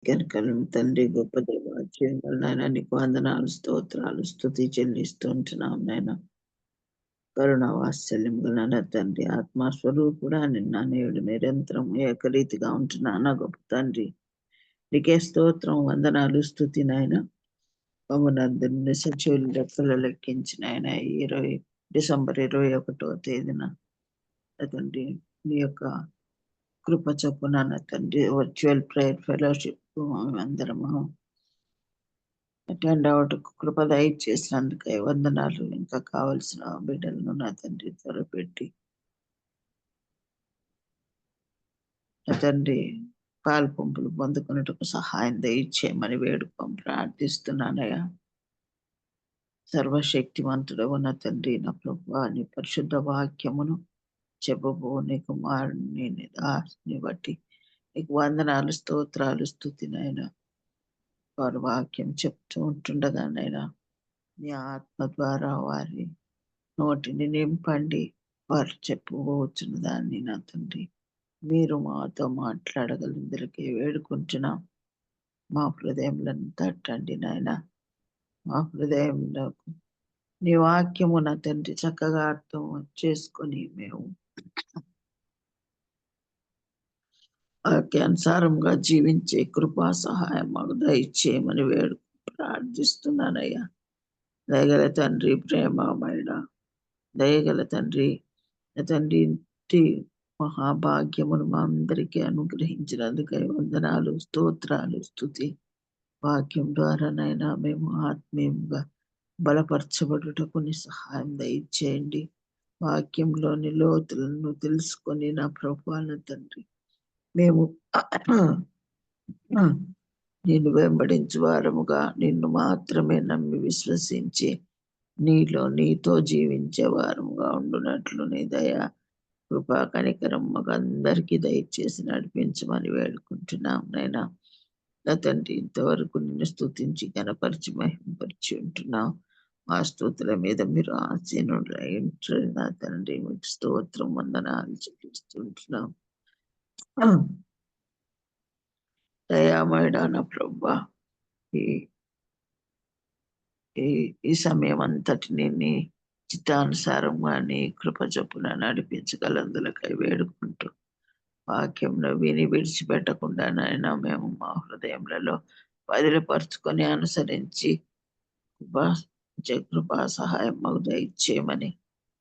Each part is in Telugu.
కనికరం తండ్రి, గొప్ప దేవ, జీవగల నాయన, నీకు వందనాలు, స్తోత్రాలు, స్తుతి చెల్లిస్తూ ఉంటున్నాం నాయన. కరుణ వాత్సల్యం గల నా తండ్రి, ఆత్మస్వరూపుడా, నిన్న నేడు నిరంతరం ఏకరీతిగా ఉంటున్నా నా గొప్ప తండ్రి. నీకే స్తోత్రం, వందనాలు, స్తుతి నాయన. మమ్మల్ని సజీవులు లెక్కలు లెక్కించిన ఆయన డిసెంబర్ 21వ తేదీన తండ్రి నీ యొక్క కృప చొప్పున నా తండ్రి వర్చువల్ ప్రేయర్ ఫెలోషిప్ అందరము అటెండ్ అవటకు కృప దయచేసినందుకే వందనాలు. ఇంకా కావలసిన బిడ్డలను నా తండ్రి త్వరపెట్టి నా తండ్రి పాలు పంపులు పొందుకున్నట్టుకు సహాయం దయచేయమని వేడుకోం ప్రార్థిస్తున్నానయ్యా. సర్వశక్తివంతుడవు నా తండ్రి, నా ప్రభువా, నీ పరిశుద్ధ వాక్యమును చెప్పబో నీ కుమారుని నీ దాసుని బట్టి నీకు వందనాలు, స్తోత్రాలు, స్తుతినైనా. వారి వాక్యం చెప్తూ ఉంటుండగానైనా నీ ఆత్మ ద్వారా వారి నోటిని నింపండి. వారు చెప్పుకోవచ్చున్న దాన్ని నా తండ్రి మీరు మాతో మాట్లాడగలందరికీ వేడుకుంటున్నాం. మా హృదయములను తట్టండి నాయన. మా హృదయంలో నీ వాక్యము నా తండ్రి చక్కగా అర్థం చేసుకొని మేము వాక్యానుసారంగా జీవించే కృపా సహాయం మాకు దయచేయమని ప్రార్థిస్తున్నానయ్యా. దయగల తండ్రి, ప్రేమమైన దయగల తండ్రి, తండ్రి ఇంటి మహాభాగ్యమును మా అందరికీ అనుగ్రహించినందుకై వందనాలు, స్తోత్రాలు, స్తుతి. వాక్యం ద్వారానైనా మేము ఆత్మీయంగా బలపరచబడుటకు నీ సహాయం దయచేయండి. వాక్యంలోని లోతులను తెలుసుకొని నా ప్రభువైన తండ్రి మేము నిన్ను వెంబడించు వారముగా, నిన్ను మాత్రమే నమ్మి విశ్వసించి నీతో జీవించే వారముగా ఉండునట్లు నీ దయ, కృపా, కనికరం మాకు అందరికీ దయచేసి నడిపించమని వేడుకుంటున్నాం నైనా. నా తండ్రి ఇంతవరకు నిన్ను స్తుతించి కనపరిచి మహింపరిచి ఉంటున్నాం. మా స్తుతుల మీద మీరు ఆసీనులై ఉంటారు నా తండ్రి. మీకు స్తోత్రం, వందనాలు చెల్లిస్తుంటున్నాం. దయామయుడా నా ప్రభువా, ఈ సమయం అంతటిని నీ చిత్తానుసారంగా నీ కృప చొప్పున నడిపించగలందులకై వేడుకుంటూ వాక్యంలో విని విడిచిపెట్టకుండా నాయన మేము మా హృదయములలో బదిలిపరుచుకొని అనుసరించి కృపా సహాయం మాకు దయచేయమని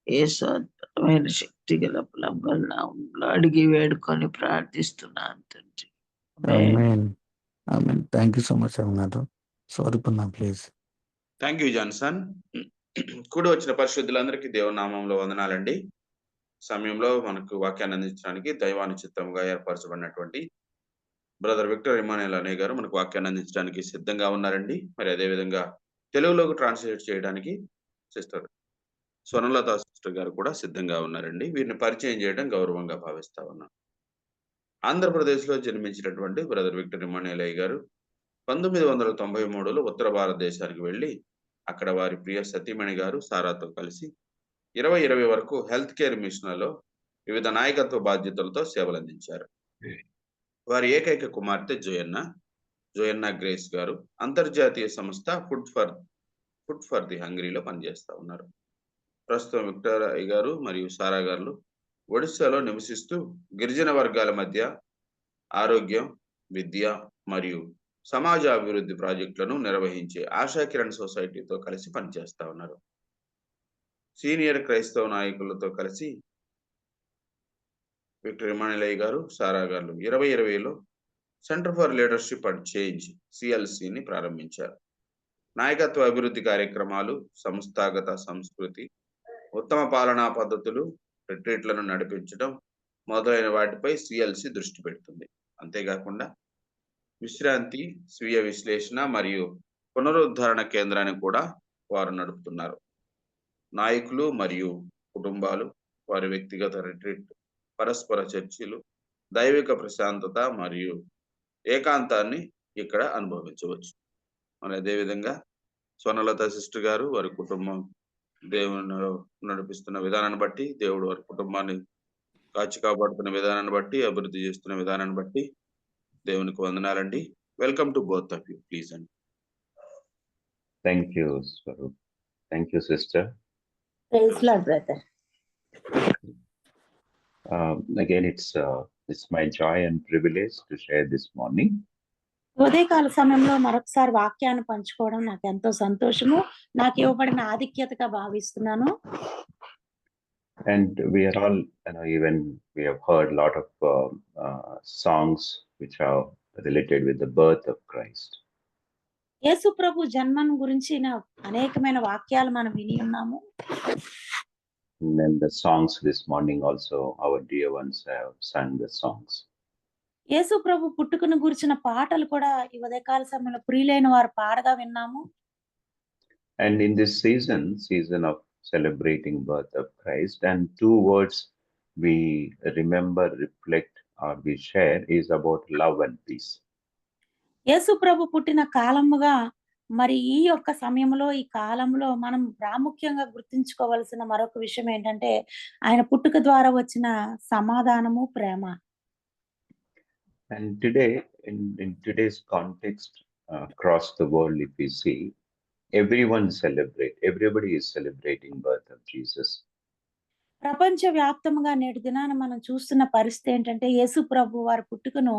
అద్భుతమైన శక్తి గల నామంలో అడిగి వేడుకొని ప్రార్థిస్తున్నాను తండ్రి. థ్యాంక్ యూ సో మచ్ అన్నారు. ప్లీజ్. Thank you Johnson. కూడి వచ్చిన పరిశుద్ధులందరికీ దేవుని నామంలో వందనాలండి. సమయంలో మనకు వాక్యాన్ని అందించడానికి దైవాన్ని చిత్తంగా ఏర్పరచబడినటువంటి బ్రదర్ విక్టర్ ఇమానుయేల్ అనే గారు మనకు వాక్యాన్ని అందించడానికి సిద్ధంగా ఉన్నారండి. మరి అదేవిధంగా తెలుగులోకి ట్రాన్స్లేట్ చేయడానికి సిస్టర్ స్వర్ణలత సిస్టర్ గారు కూడా సిద్ధంగా ఉన్నారండి. వీరిని పరిచయం చేయడం గౌరవంగా భావిస్తా ఉన్నాం. ఆంధ్రప్రదేశ్లో జన్మించినటువంటి బ్రదర్ విక్టర్ ఇమానుయేల్ గారు 1993లో ఉత్తర భారతదేశానికి వెళ్ళి అక్కడ వారి ప్రియ సతీమణి గారు సారాతో కలిసి 2020 వరకు హెల్త్ కేర్ మిషన్లలో వివిధ నాయకత్వ బాధ్యతలతో సేవలు అందించారు. వారి ఏకైక కుమార్తె జోయన్నా గ్రేస్ గారు అంతర్జాతీయ సంస్థ ఫుడ్ ఫర్ ది హంగ్రీలో పనిచేస్తా ఉన్నారు. ప్రస్తుతం విక్టర్ గారు మరియు సారా గారు ఒడిశాలో నివసిస్తూ గిరిజన వర్గాల మధ్య ఆరోగ్యం, విద్య మరియు సమాజ అభివృద్ధి ప్రాజెక్టులను నిర్వహించే ఆశా కిరణ్ సొసైటీతో కలిసి పనిచేస్తా ఉన్నారు. సీనియర్ క్రైస్తవ నాయకులతో కలిసి విక్టర్ ఇమానుయేల్ గారు, సారా గారు 2020లో centre for leadership and change CLCని ప్రారంభించారు. నాయకత్వ అభివృద్ధి కార్యక్రమాలు, సంస్థాగత సంస్కృతి, ఉత్తమ పాలనా పద్ధతులు, రిట్రీట్లను నడిపించడం మొదలైన వాటిపై CLC దృష్టి పెడుతుంది. అంతేకాకుండా విశ్రాంతి, స్వీయ విశ్లేషణ మరియు పునరుద్ధరణ కేంద్రాన్ని కూడా వారు నడుపుతున్నారు. నాయకులు మరియు కుటుంబాలు వారి వ్యక్తిగత రిట్రీట్, పరస్పర చర్చలు, దైవిక ప్రశాంతత మరియు ఏకాంతాన్ని ఇక్కడ అనుభవించవచ్చు. మరి అదేవిధంగా స్వర్ణలత సిస్టర్ గారు వారి కుటుంబం దేవుని నడిపిస్తున్న విధానాన్ని బట్టి, దేవుడు వారి కుటుంబాన్ని కాచి కాపాడుతున్న విధానాన్ని బట్టి, అభివృద్ధి చేస్తున్న విధానాన్ని బట్టి దేవునికి వందనాలండి. Welcome to both of you please అండి. Thank you, Swaroop. Thank you, sister. Praise lord brother. Again, it's my joy and privilege to share this morning. ఉదయకాల సమయంలో మరొకసారి వాక్యాన్ని పంచుకోవడం నాకు ఎంతో సంతోషము, నాకు ఇవ్వబడిన ఆధిక్యతగా భావిస్తున్నాను. And we are all, even we have heard a lot of songs which are related with the birth of Christ. యేసు ప్రభు జన్మను గురించిన అనేకమైన వాక్యాలు మనం విని ఉన్నాము. And then the songs this morning also, our dear ones have sung the songs. యేసు ప్రభు పుట్టుకను గురించిన పాటలు కూడా ఈ ఉదయకాల సమయంలో ప్రియులైన వారు పాడగా విన్నాము. And in this season of celebrating birth of Christ, and two words we remember, reflect, or we share is about love and peace. యేసు ప్రభు పుట్టిన కాలముగా మరి ఈ యొక్క సమయంలో, ఈ కాలంలో మనం ప్రాముఖ్యంగా గుర్తుంచుకోవాల్సిన మరొక విషయం ఏంటంటే ఆయన పుట్టుక ద్వారా వచ్చిన సమాధానము, ప్రేమ. And today, in today's context, across the world, if we see, everybody is celebrating birth of Jesus. ప్రపంచ వ్యాప్తముగా నేటి దినాన మనం చూస్తున్న పరిస్థితి ఏంటంటే యేసు ప్రభు వారి పుట్టుకను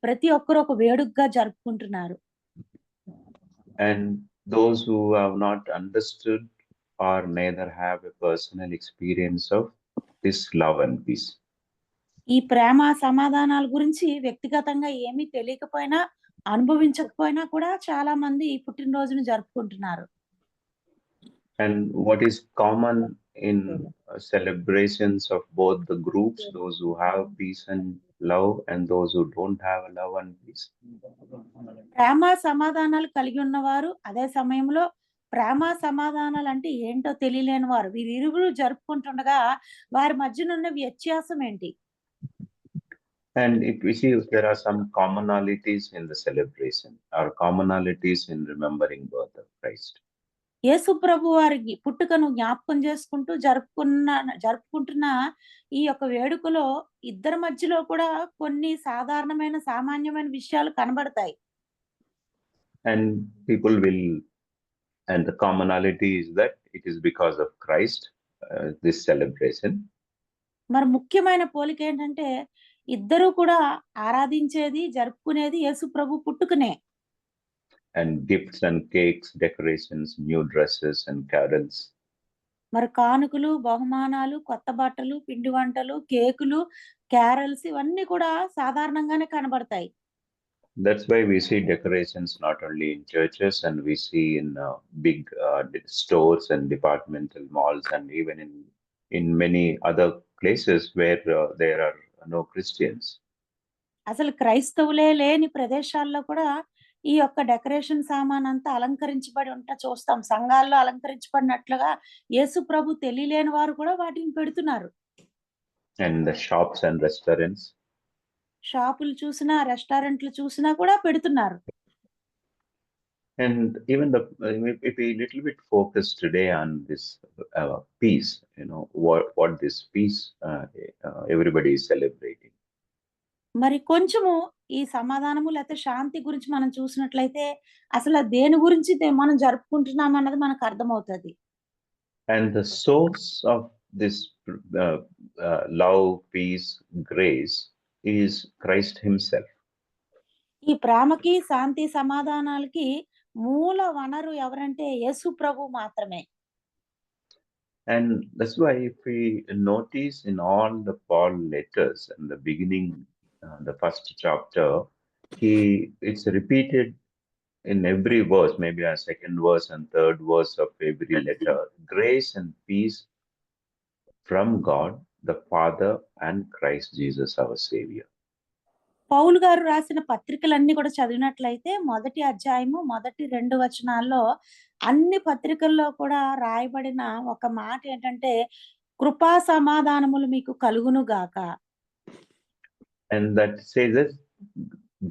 ప్రతి ఒక్కరు ఒక వేడుకగా జరుపుకుంటున్నారు. And those who have not understood or neither have a personal experience of this love and peace. ఈ ప్రేమ సమాధానాల గురించి వ్యక్తిగతంగా ఏమీ తెలియకపోయినా, అనుభవించకపోయినా కూడా చాలా మంది ఈ పుట్టినరోజును జరుపుకుంటున్నారు. And what is common in celebrations of both the groups, those who have peace and love and those who don't have love and peace? ప్రేమ సమాధానాలు కలిగి ఉన్నవారు, అదే సమయంలో ప్రేమ సమాధానాలు అంటే ఏంటో తెలియలేని వారు, వీరిరువురు జరుపుకుంటుండగా వారి మధ్యన ఉన్న వ్యత్యాసం ఏంటి? And if we see, there are some commonalities in the celebration, or commonalities in remembering birth of Christ. యేసు ప్రభు వారి పుట్టుకను జ్ఞాపకం చేసుకుంటూ జరుపుకుంటున్న ఈ యొక్క వేడుకలో ఇద్దరి మధ్యలో కూడా కొన్ని సాధారణమైన సామాన్యమైన విషయాలు కనబడతాయి. And the commonality is that it is because of Christ, this celebration. మరి ముఖ్యమైన పోలిక ఏంటంటే ఇద్దరు కూడా ఆరాధించేది, జరుపుకునేది యేసు ప్రభు పుట్టుకనే. And gifts and cakes, decorations, new dresses and carols. మరి కానుకలు, బహుమానాలు, కొత్త బట్టలు, పిండి వంటలు, కేకులు, క్యారల్స్ ఇవన్నీ కూడా సాధారణంగానే కనబడతాయి. That's why we see decorations not only in churches, and we see in big stores and departmental malls, and even in many other places where there are no Christians. అసలు క్రైస్తవులే లేని ప్రదేశాల్లో కూడా ఈ యొక్క డెకరేషన్ సామాన్ అంతా అలంకరించబడి చూస్తాం. సంఘాల్లో అలంకరించబడినట్లుగా యేసు ప్రభు తెలియలేని వారు కూడా వాటిని పెడుతున్నారు. And the shops and restaurants. షాపులు చూసినా, రెస్టారెంట్లు చూసినా కూడా పెడుతున్నారు. And even if we little bit focus today on this peace, what this peace everybody is celebrating. మరి కొంచెము ఈ సమాధానము లేకపోతే శాంతి గురించి మనం చూసినట్లయితే అసలు దేని గురించి మనం జరుపుకుంటున్నాం అన్నది మనకు అర్థమవుతుంది. And the source of this love, peace, grace is Christ himself. ఈ ప్రేమకి, శాంతి, సమాధానాలకి మూల వనరు ఎవరంటే యేసు ప్రభు మాత్రమే. And that's why if we notice in all the Paul letters in the beginning, the first chapter, it's repeated in every verse, maybe a second verse and third verse of every letter, grace and peace from God the Father and Christ Jesus our Savior. పౌలు గారు రాసిన పత్రికలన్నీ కూడా చదివినట్లయితే మొదటి అధ్యాయము మొదటి 2 వచనాల్లో అన్ని పత్రికల్లో కూడా రాయబడిన ఒక మాట ఏంటంటే కృపా సమాధానములు మీకు కలుగును గాక. And that says that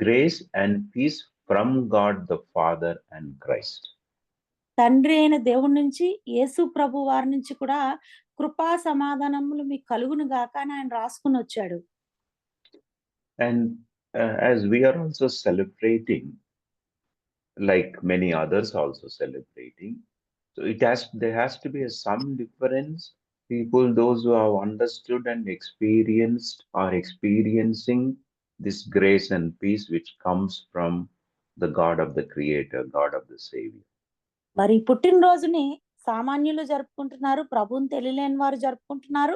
grace and peace from God the Father and Christ. తండ్రి అయిన దేవుడి నుంచి, యేసు ప్రభు వారి నుంచి కూడా కృపా సమాధానములు మీకు కలుగును గాక అని ఆయన రాసుకుని వచ్చాడు. And as we are also celebrating like many others also celebrating. So there has to be some difference. People, those who have understood and experienced, are experiencing this grace and peace which comes from the God of the Creator, God of the Savior. మరి పుట్టినరోజుని సామాన్యులు జరుపుకుంటున్నారు, ప్రభువుని తెలియలేని వారు జరుపుకుంటున్నారు,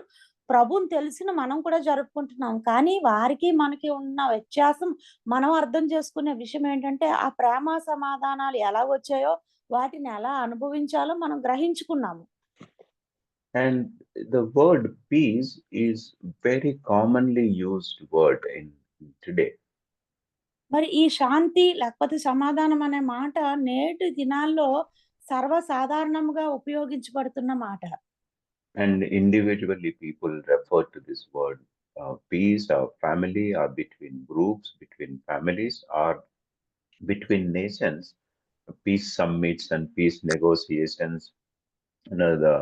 ప్రభువుని తెలిసిన మనం కూడా జరుపుకుంటున్నాం. కానీ వారికి మనకి ఉన్న వ్యత్యాసం, మనం అర్థం చేసుకునే విషయం ఏంటంటే, ఆ ప్రేమ సమాధానాలు ఎలా వచ్చాయో, వాటిని ఎలా అనుభవించాలో మనం గ్రహించుకున్నాము. And the word peace is very commonly used word in today. మరి ఈ శాంతి లేకపోతే సమాధానం అనే మాట నేటి దినాల్లో సర్వసాధారణంగా ఉపయోగించబడుతున్న మాట. And individually people refer to this word peace, or family, or between groups, between families, or between nations, peace summits and peace negotiations, the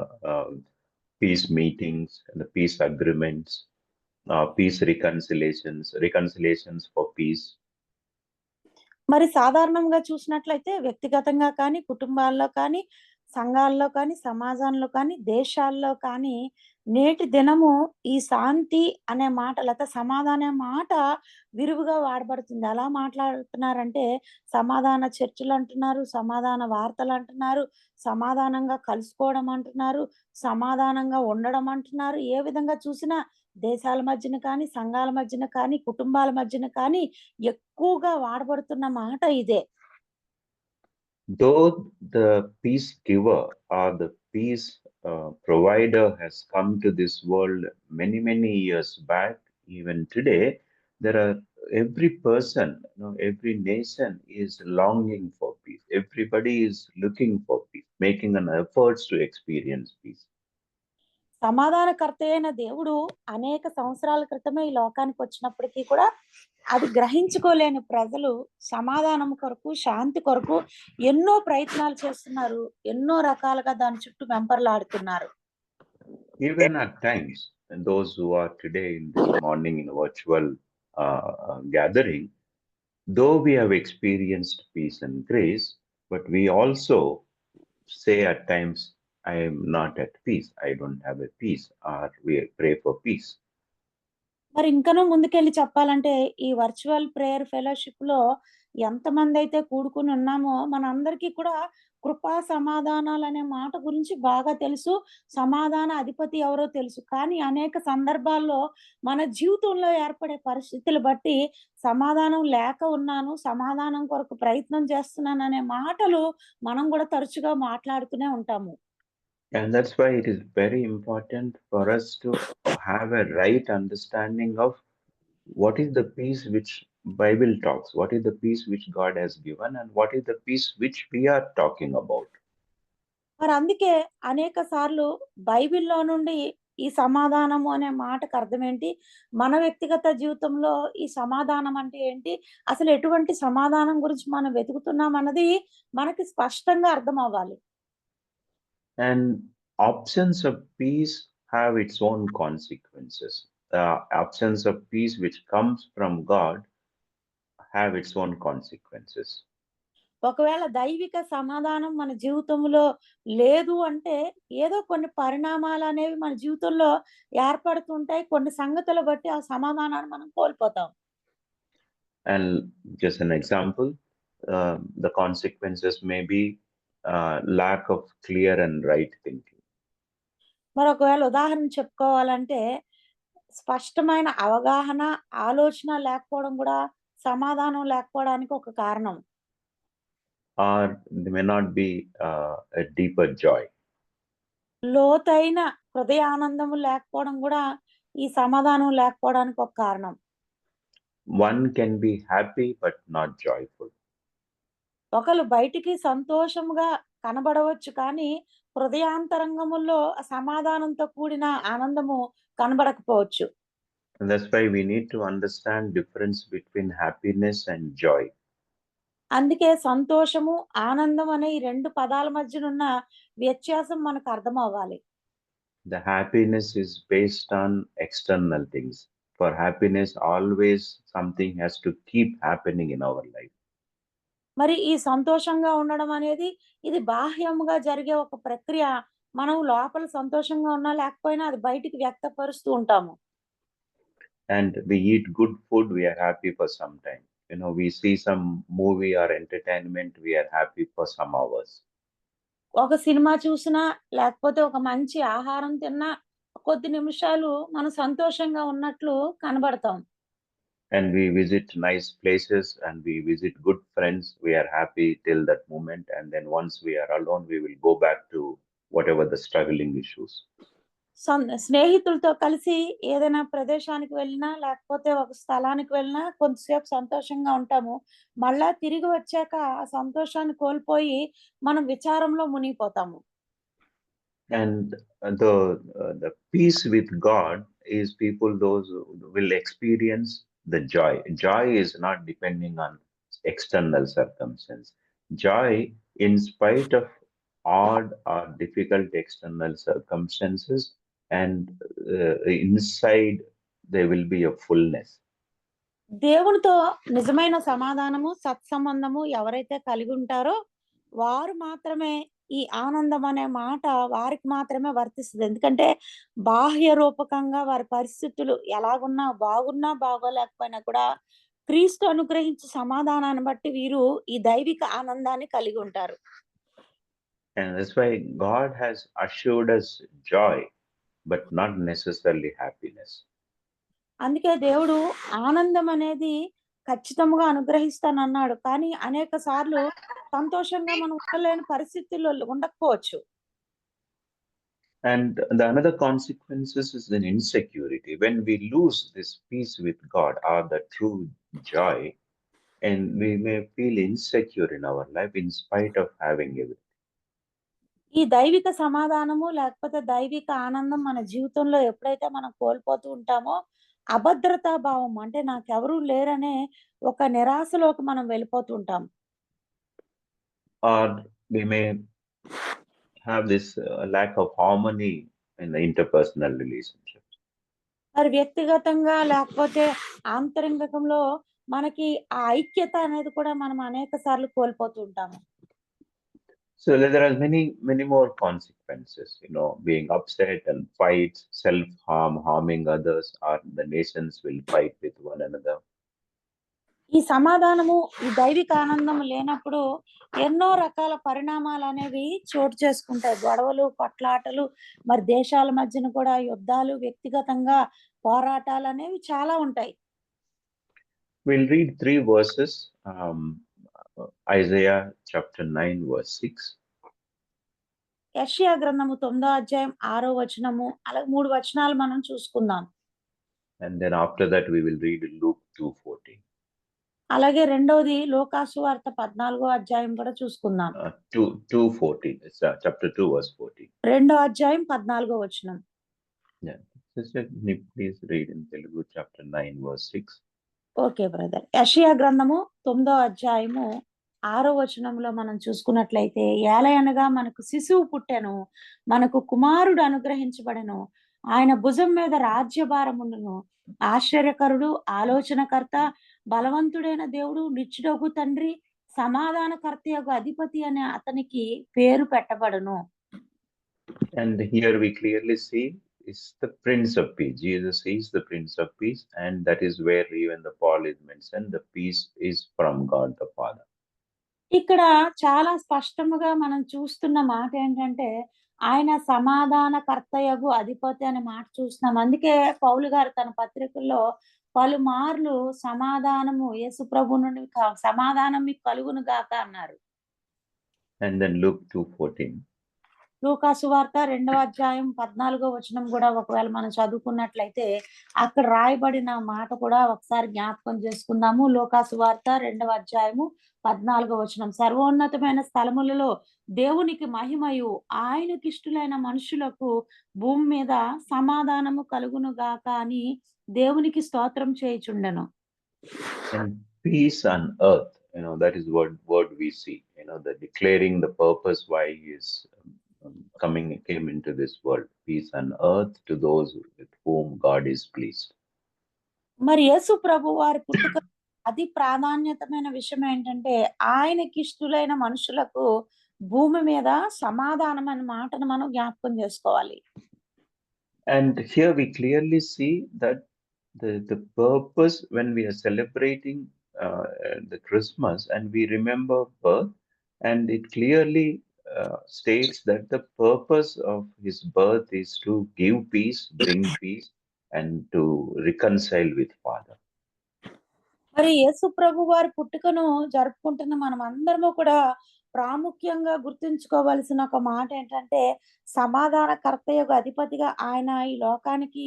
peace meetings, the peace agreements, peace reconciliations for peace. మరి సాధారణంగా చూసినట్లయితే వ్యక్తిగతంగా కానీ, కుటుంబాల్లో కానీ, సంఘాల్లో కానీ, సమాజంలో కానీ, దేశాల్లో కానీ నేటి దినము ఈ శాంతి అనే మాట లేకపోతే సమాధానం అనే మాట విరివిగా వాడబడుతుంది. ఎలా మాట్లాడుతున్నారంటే సమాధాన చర్చలు అంటున్నారు, సమాధాన వార్తలు అంటున్నారు, సమాధానంగా కలుసుకోవడం అంటున్నారు, సమాధానంగా ఉండడం అంటున్నారు. ఏ విధంగా చూసినా దేశాల మధ్యన కానీ, సంఘాల మధ్యన కానీ, కుటుంబాల మధ్యన కానీ ఎక్కువగా వాడబడుతున్న మాట ఇదే. Though the peace giver or the peace provider has come to this world many years back, even today, there are every person, every nation is longing for peace. Everybody is looking for peace, making an efforts to experience peace. సమాధానకర్త అయిన దేవుడు అనేక సంవత్సరాల క్రితమే ఈ లోకానికి వచ్చినప్పటికీ కూడా అది గ్రహించుకోలేని ప్రజలు సమాధానం కొరకు, శాంతి కొరకు ఎన్నో ప్రయత్నాలు చేస్తున్నారు, ఎన్నో రకాలుగా దాని చుట్టూ వెంపర్లాడుతున్నారు. Even at times, and those who are today in this morning in a virtual gathering, though we have experienced peace and grace, but we also say at times, I am not at peace, I don't have a peace, or we pray for peace. మరి ఇంకనూ ముందుకెళ్ళి చెప్పాలంటే ఈ వర్చువల్ ప్రేయర్ ఫెలోషిప్ లో ఎంతమంది అయితే కూడుకుని ఉన్నామో మనందరికీ కూడా కృపా సమాధానాలు అనే మాట గురించి బాగా తెలుసు, సమాధాన అధిపతి ఎవరో తెలుసు. కానీ అనేక సందర్భాల్లో మన జీవితంలో ఏర్పడే పరిస్థితులు బట్టి సమాధానం లేక ఉన్నాను, సమాధానం కొరకు ప్రయత్నం చేస్తున్నాను అనే మాటలు మనం కూడా తరచుగా మాట్లాడుతూనే ఉంటాము. And that's why it is very important for us to have a right understanding of what is the peace which Bible talks, what is the peace which God has given, and what is the peace which we are talking about. మరి అందుకే అనేక సార్లు బైబిల్లో నుండి ఈ సమాధానము అనే మాటకు అర్థం ఏంటి, మన వ్యక్తిగత జీవితంలో ఈ సమాధానం అంటే ఏంటి, అసలు ఎటువంటి సమాధానం గురించి మనం వెతుకుతున్నాం అన్నది మనకి స్పష్టంగా అర్థం అవ్వాలి. And absence of peace have its own consequences. The absence of peace which comes from God have its own consequences. ఒకవేళ దైవిక సమాధానం మన జీవితంలో లేదు అంటే ఏదో కొన్ని పరిణామాలు అనేవి మన జీవితంలో ఏర్పడుతుంటాయి. కొన్ని సంగతులు బట్టి ఆ సమాధానాన్ని మనం కోల్పోతాం. And just an example, the consequences may be lack of clear and right thinking. మరి ఒకవేళ ఉదాహరణ చెప్పుకోవాలంటే స్పష్టమైన అవగాహన, ఆలోచన లేకపోవడం కూడా సమాధానం లేకపోవడానికి ఒక కారణం. Or there may not be a deeper joy. లోతైన హృదయ ఆనందము లేకపోవడం కూడా ఈ సమాధానం లేకపోవడానికి ఒక కారణం. One can be happy but not joyful. ఒకరు బయటికి సంతోషంగా కనబడవచ్చు కానీ హృదయాంతరంగములో సమాధానంతో కూడిన ఆనందము కనబడకపోవచ్చు. And that's why we need to understand difference between happiness and joy. అందుకే సంతోషము, ఆనందం అనే ఈ రెండు పదాల మధ్యన ఉన్న వ్యత్యాసం మనకు అర్థం అవ్వాలి. The happiness is based on external things. For happiness, always something has to keep happening in our life. మరి ఈ సంతోషంగా ఉండడం అనేది ఇది బాహ్యంగా జరిగే ఒక ప్రక్రియ. మనం లోపల సంతోషంగా ఉన్నా లేకపోయినా అది బయటికి వ్యక్తపరుస్తూ ఉంటాము. And we eat good food, we are happy for some time. We see some movie or entertainment, we are happy for some hours. ఒక సినిమా చూసినా లేకపోతే ఒక మంచి ఆహారం తిన్నా కొద్ది నిమిషాలు మనం సంతోషంగా ఉన్నట్లు కనబడతాం. And we visit nice places and we visit good friends, we are happy till that moment. And then once we are alone, we will go back to whatever the struggling issues. స్నేహితులతో కలిసి ఏదైనా ప్రదేశానికి వెళ్ళినా లేకపోతే ఒక స్థలానికి వెళ్ళినా కొంతసేపు సంతోషంగా ఉంటాము. మళ్ళా తిరిగి వచ్చాక ఆ సంతోషాన్ని కోల్పోయి మనం విచారంలో మునిగిపోతాము. And the peace with God is people those who will experience the joy. Joy is not depending on external circumstance. Joy, in spite of odd or difficult external circumstances, and inside there will be a fullness. దేవునితో నిజమైన సమాధానము, సత్సంబంధము ఎవరైతే కలిగి ఉంటారో వారు మాత్రమే ఈ ఆనందం అనే మాట వారికి మాత్రమే వర్తిస్తుంది. ఎందుకంటే బాహ్య రూపకంగా వారి పరిస్థితులు ఎలాగున్నా బాగున్నా బాగోలేకపోయినా కూడా క్రీస్తు అనుగ్రహించే సమాధానాన్ని బట్టి వీరు ఈ దైవిక ఆనందాన్ని కలిగి ఉంటారు. And that's why God has assured us joy, but not necessarily happiness. అందుకే దేవుడు ఆనందం అనేది ఖచ్చితంగా అనుగ్రహిస్తానన్నాడు. కానీ అనేక సార్లు సంతోషంగా మనం ఉండలేని పరిస్థితుల్లో ఉండకపోవచ్చు. And the another consequences is an insecurity. When we lose this peace with God or the true joy, and we may feel insecure in our life in spite of having everything. ఈ దైవిక సమాధానము లేకపోతే దైవిక ఆనందం మన జీవితంలో ఎప్పుడైతే మనం కోల్పోతూ ఉంటామో అభద్రతా భావం అంటే నాకెవరూ లేరనే ఒక నిరాశలోకి మనం వెళ్ళిపోతూ ఉంటాం. Or we may have this lack of harmony in the interpersonal relationships. మరి వ్యక్తిగతంగా లేకపోతే ఆంతరంగికంలో మనకి ఆ ఐక్యత అనేది కూడా మనం అనేక సార్లు కోల్పోతూ ఉంటాము. So there are many more consequences, being upset and fights, self-harm, harming others, or the nations will fight with one another. ఈ సమాధానము ఈ దైవిక ఆనందం లేనప్పుడు ఎన్నో రకాల పరిణామాలు అనేవి చోటు చేసుకుంటాయి. గొడవలు, కొట్లాటలు, మరి దేశాల మధ్యన కూడా యుద్ధాలు, వ్యక్తిగతంగా పోరాటాలు అనేవి చాలా ఉంటాయి. We'll read 3 verses. Isaiah chapter 9 verse 6. యెషయా గ్రంథము 9వ అధ్యాయం 6వ వచనము అలాగే 3 వచనాలు మనం చూసుకుందాం. And then after that we will read Luke 2:14. అలాగే రెండోది లూకాసు వార్త 14వ అధ్యాయం కూడా చూసుకుందాం. 2:14. It's chapter 2 verse 14. రెండో అధ్యాయం 14వ వచనం. Yeah. Sister, please read in Telugu chapter 9 verse 6. Okay brother. యెషయా గ్రంథము 9వ అధ్యాయము 6వ వచనంలో మనం చూసుకున్నట్లయితే ఏలయనగా మనకు శిశువు పుట్టెను, మనకు కుమారుడు అనుగ్రహించబడెను, ఆయన భుజం మీద రాజ్యభారముండును, ఆశ్చర్యకరుడు, ఆలోచనకర్త, బలవంతుడైన దేవుడు, నిత్యుడగు తండ్రి, సమాధానకర్తయగు అధిపతి అనే అతనికి పేరు పెట్టబడును. And here we clearly see is the Prince of Peace. Jesus is the Prince of Peace, and that is where even the Paul is mentioned. The peace is from God the Father. ఇక్కడ చాలా స్పష్టముగా మనం చూస్తున్న మాట ఏంటంటే ఆయన సమాధానకర్తయగు అధిపతి అనే మాట చూస్తున్నాం. అందుకే పౌలు గారు తన పత్రికల్లో పలుమార్లు సమాధానము యేసు ప్రభు నుండి సమాధానం మీకు కలుగును గాక అన్నారు. And then Luke 2:14. లూకాసు వార్త 2వ అధ్యాయం 14వ వచనం కూడా ఒకవేళ మనం చదువుకున్నట్లయితే అక్కడ రాయబడిన మాట కూడా ఒకసారి జ్ఞాపకం చేసుకుందాము. లూకాసు వార్త 2వ అధ్యాయము 14వ వచనం. సర్వోన్నతమైన స్థలములలో దేవునికి మహిమయు ఆయనకి ఇష్టలైన మనుషులకు భూమి మీద సమాధానము కలుగును గాక అని దేవునికి స్తోత్రం చేయుచుండెను. And peace on earth, that is what word we see, the declaring the purpose why he is came into this world. Peace on earth to those with whom God is pleased. మరి యేసు ప్రభు వారి పుట్టుక అతి ప్రాధాన్యతమైన విషయం ఏంటంటే ఆయనకి ఇష్టలైన మనుషులకు భూమి మీద సమాధానం అనే మాటను మనం జ్ఞాపకం చేసుకోవాలి. And here we clearly see that the purpose when we are celebrating the Christmas and we remember birth, and it clearly states that the purpose of his birth is to give peace, bring peace, and to reconcile with Father. మరి యేసు ప్రభు వారి పుట్టుకను జరుపుకుంటున్న మనం అందరము కూడా ప్రాముఖ్యంగా గుర్తుంచుకోవాల్సిన ఒక మాట ఏంటంటే సమాధానకర్త యొక్క అధిపతిగా ఆయన ఈ లోకానికి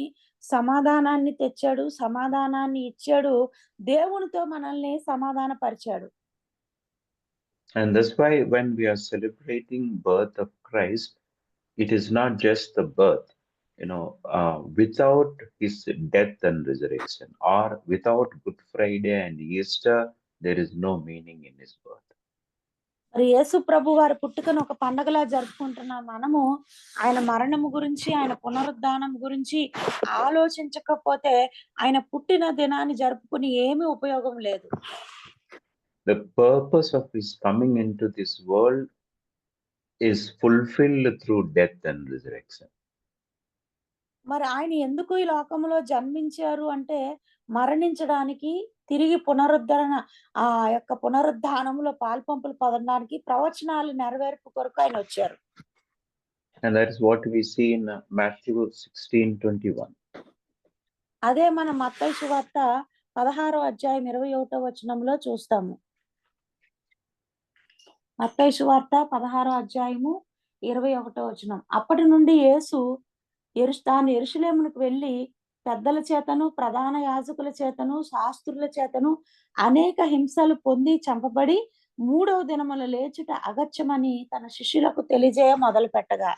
సమాధానాన్ని తెచ్చాడు, సమాధానాన్ని ఇచ్చాడు, దేవునితో మనల్ని సమాధానపరిచాడు. And that's why when we are celebrating birth of Christ, it is not just the birth, without his death and resurrection, or without Good Friday and Easter, there is no meaning in his birth. మరి యేసు ప్రభు వారి పుట్టుకను ఒక పండగలా జరుపుకుంటున్న మనము ఆయన మరణము గురించి, ఆయన పునరుద్ధానం గురించి ఆలోచించకపోతే ఆయన పుట్టిన దినాన్ని జరుపుకుని ఏమీ ఉపయోగం లేదు. The purpose of his coming into this world is fulfilled through death and resurrection. మరి ఆయన ఎందుకు ఈ లోకంలో జన్మించారు అంటే మరణించడానికి, తిరిగి పునరుద్ధరణ ఆ యొక్క పునరుద్ధానంలో పాల్పంపులు పొందడానికి, ప్రవచనాలు నెరవేర్పు కొరకు ఆయన వచ్చారు. And that is what we see in Matthew 16:21. అదే మన మత్తయి సువార్త 16వ అధ్యాయం 21వ వచనంలో చూస్తాము. మత్తయి సువార్త 16వ అధ్యాయము 21వ వచనం. అప్పటి నుండి యేసు తాను యెరూషలేమునకు వెళ్ళి పెద్దల చేతను, ప్రధాన యాజకుల చేతను, శాస్త్రుల చేతను అనేక హింసలు పొంది చంపబడి 3వ దినమున లేచుట అగత్యమని తన శిష్యులకు తెలియజేయ మొదలు పెట్టగా.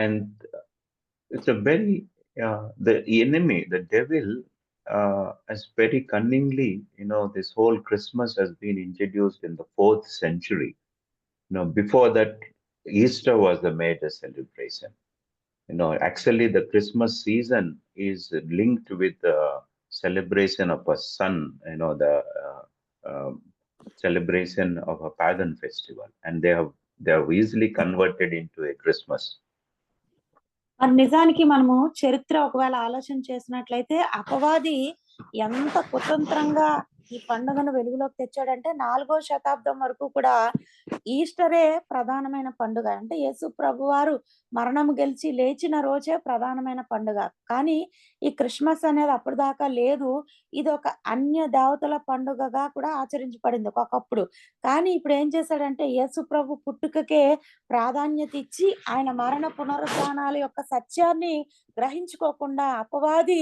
And it's a very the enemy, the devil, has very cunningly, this whole Christmas has been introduced in the 4th century. Before that, Easter was the major celebration. Actually the Christmas season is linked with the celebration of a sun, the celebration of a pagan festival, and they have easily converted into a Christmas. మరి నిజానికి మనము చరిత్ర ఒకవేళ ఆలోచన చేసినట్లయితే అపవాది ఎంత కుతంత్రంగా ఈ పండుగను వెలుగులోకి తెచ్చాడంటే 4వ శతాబ్దం వరకు కూడా ఈస్టరే ప్రధానమైన పండుగ. అంటే యేసు ప్రభు వారు మరణం గెలిచి లేచిన రోజే ప్రధానమైన పండుగ. కానీ ఈ క్రిస్మస్ అనేది అప్పటిదాకా లేదు. ఇది ఒక అన్య దేవతల పండుగగా కూడా ఆచరించబడింది ఒకప్పుడు. కానీ ఇప్పుడు ఏం చేశాడంటే యేసు ప్రభు పుట్టుకకే ప్రాధాన్యత ఇచ్చి ఆయన మరణ పునరుద్ధానాల యొక్క సత్యాన్ని గ్రహించుకోకుండా అపవాది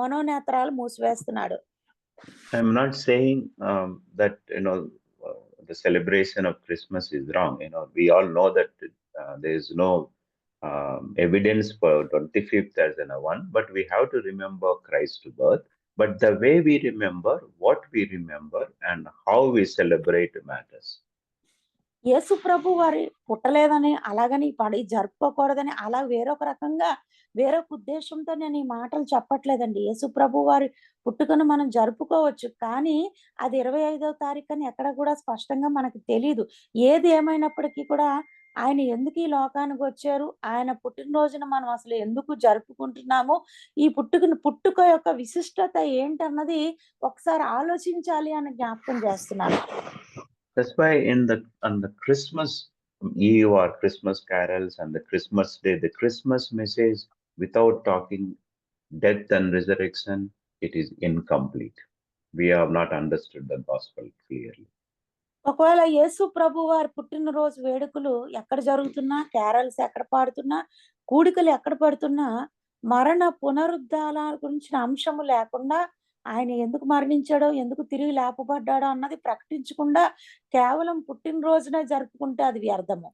మనోనేత్రాలు మూసివేస్తున్నాడు. I'm not saying that the celebration of Christmas is wrong. We all know that there is no evidence for 25th as one, but we have to remember Christ's birth. But the way we remember, what we remember, and how we celebrate matters. యేసు ప్రభు వారి పుట్టలేదని అలాగని జరుపుకోకూడదని అలా వేరొక రకంగా వేరొక ఉద్దేశంతో నేను ఈ మాటలు చెప్పట్లేదండి. యేసు ప్రభు వారి పుట్టుకను మనం జరుపుకోవచ్చు, కానీ అది 25వ తారీఖు అని ఎక్కడ కూడా స్పష్టంగా మనకు తెలియదు. ఏది ఏమైనప్పటికీ కూడా ఆయన ఎందుకు ఈ లోకానికి వచ్చారు, ఆయన పుట్టినరోజున మనం అసలు ఎందుకు జరుపుకుంటున్నాము, ఈ పుట్టుక యొక్క విశిష్టత ఏంటన్నది ఒకసారి ఆలోచించాలి అని జ్ఞాపకం చేస్తున్నాను. That's why on the Christmas Eve or Christmas carols and the Christmas day, the Christmas message, without talking death and resurrection, it is incomplete. We have not understood the gospel clearly. ఒకవేళ యేసు ప్రభు వారి పుట్టినరోజు వేడుకలు ఎక్కడ జరుగుతున్నా, క్యారల్స్ ఎక్కడ పాడుతున్నా, కూడికలు ఎక్కడ పడుతున్నా, మరణ పునరుద్ధానాల గురించిన అంశము లేకుండా ఆయన ఎందుకు మరణించాడో, ఎందుకు తిరిగి లేపబడ్డాడో అన్నది ప్రకటించకుండా కేవలం పుట్టినరోజునే జరుపుకుంటే అది వ్యర్థము.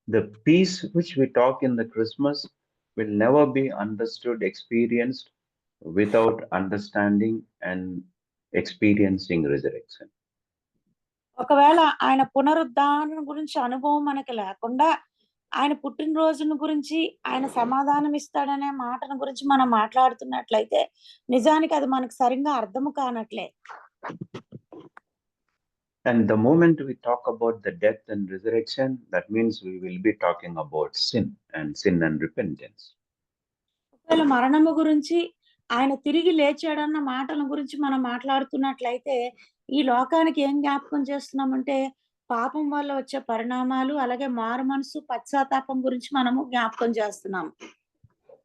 The peace which we talk in the Christmas will never be understood, experienced without understanding and experiencing resurrection. ఒకవేళ ఆయన పునరుద్ధానం గురించి అనుభవం మనకి లేకుండా ఆయన పుట్టినరోజును గురించి, ఆయన సమాధానం ఇస్తాడనే మాటను గురించి మనం మాట్లాడుతున్నట్లయితే నిజానికి అది మనకు సరిగ్గా అర్థం కానట్లే. And the moment we talk about the death and resurrection, that means we will be talking about sin and repentance. ఒకవేళ మరణము గురించి, ఆయన తిరిగి లేచాడన్న మాటల గురించి మనం మాట్లాడుతున్నట్లయితే ఈ లోకానికి ఏం జ్ఞాపకం చేస్తున్నామంటే పాపం వల్ల వచ్చే పరిణామాలు, అలాగే మారు మనసు, పశ్చాత్తాపం గురించి మనము జ్ఞాపకం చేస్తున్నాం.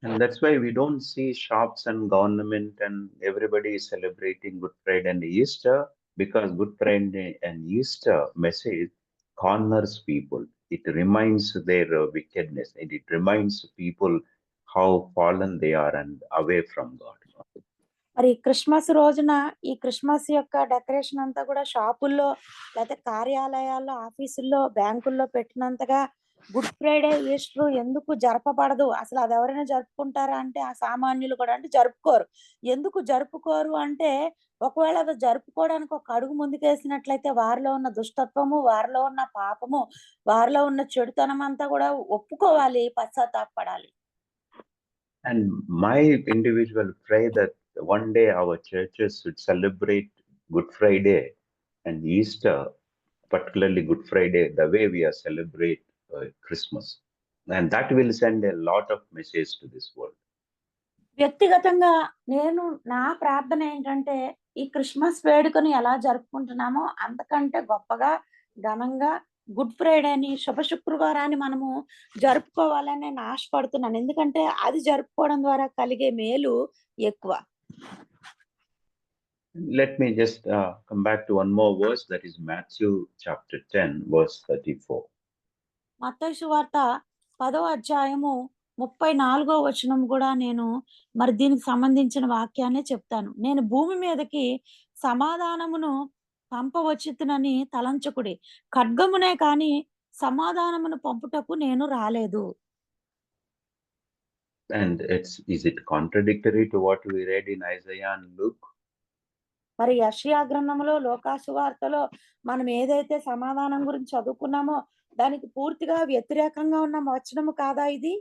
And that's why we don't see shops and government and everybody is celebrating Good Friday and Easter, because Good Friday and Easter message corners people. It reminds their wickedness, and it reminds people how fallen they are and away from God. మరి క్రిస్మస్ రోజున ఈ క్రిస్మస్ యొక్క డెకరేషన్ అంతా కూడా షాపుల్లో, లేకపోతే కార్యాలయాల్లో, ఆఫీసుల్లో, బ్యాంకుల్లో పెట్టినంతగా గుడ్ ఫ్రైడే, ఈస్టర్ ఎందుకు జరపబడదు? అసలు అది ఎవరైనా జరుపుకుంటారా అంటే ఆ సామాన్యులు కూడా అంటే జరుపుకోరు. ఎందుకు జరుపుకోరు అంటే ఒకవేళ అది జరుపుకోవడానికి ఒక అడుగు ముందుకేసినట్లయితే వారిలో ఉన్న దుష్టత్వము, వారిలో ఉన్న పాపము, వారిలో ఉన్న చెడుతనం అంతా కూడా ఒప్పుకోవాలి, పశ్చాత్తాపపడాలి. And my individual prayer that one day our churches should celebrate Good Friday and Easter, particularly Good Friday, the way we are celebrate Christmas. And that will send a lot of message to this world. వ్యక్తిగతంగా నేను నా ప్రార్థన ఏంటంటే ఈ క్రిస్మస్ వేడుకను ఎలా జరుపుకుంటున్నామో అంతకంటే గొప్పగా, ఘనంగా గుడ్ ఫ్రైడేని, శుభ శుక్రవారాన్ని మనము జరుపుకోవాలని నేను ఆశపడుతున్నాను. ఎందుకంటే అది జరుపుకోవడం ద్వారా కలిగే మేలు ఎక్కువ. Let me just come back to one more verse, that is Matthew chapter 10 verse 34. మత్తయి సువార్త 10వ అధ్యాయము 34వ వచనం కూడా నేను మరి దీనికి సంబంధించిన వాక్యాన్ని చెప్తాను. నేను భూమి మీదకి సమాధానమును పంపవచ్చునని తలంచకుడి, ఖడ్గమునే కాని సమాధానమును పంపుటకు నేను రాలేదు. And is it contradictory to what we read in Isaiah and Luke? మరి యెషయా గ్రంథంలో, లోకాసు వార్తలో మనం ఏదైతే సమాధానం గురించి చదువుకున్నామో దానికి పూర్తిగా వ్యతిరేకంగా ఉన్న వచనము కాదా ఇది?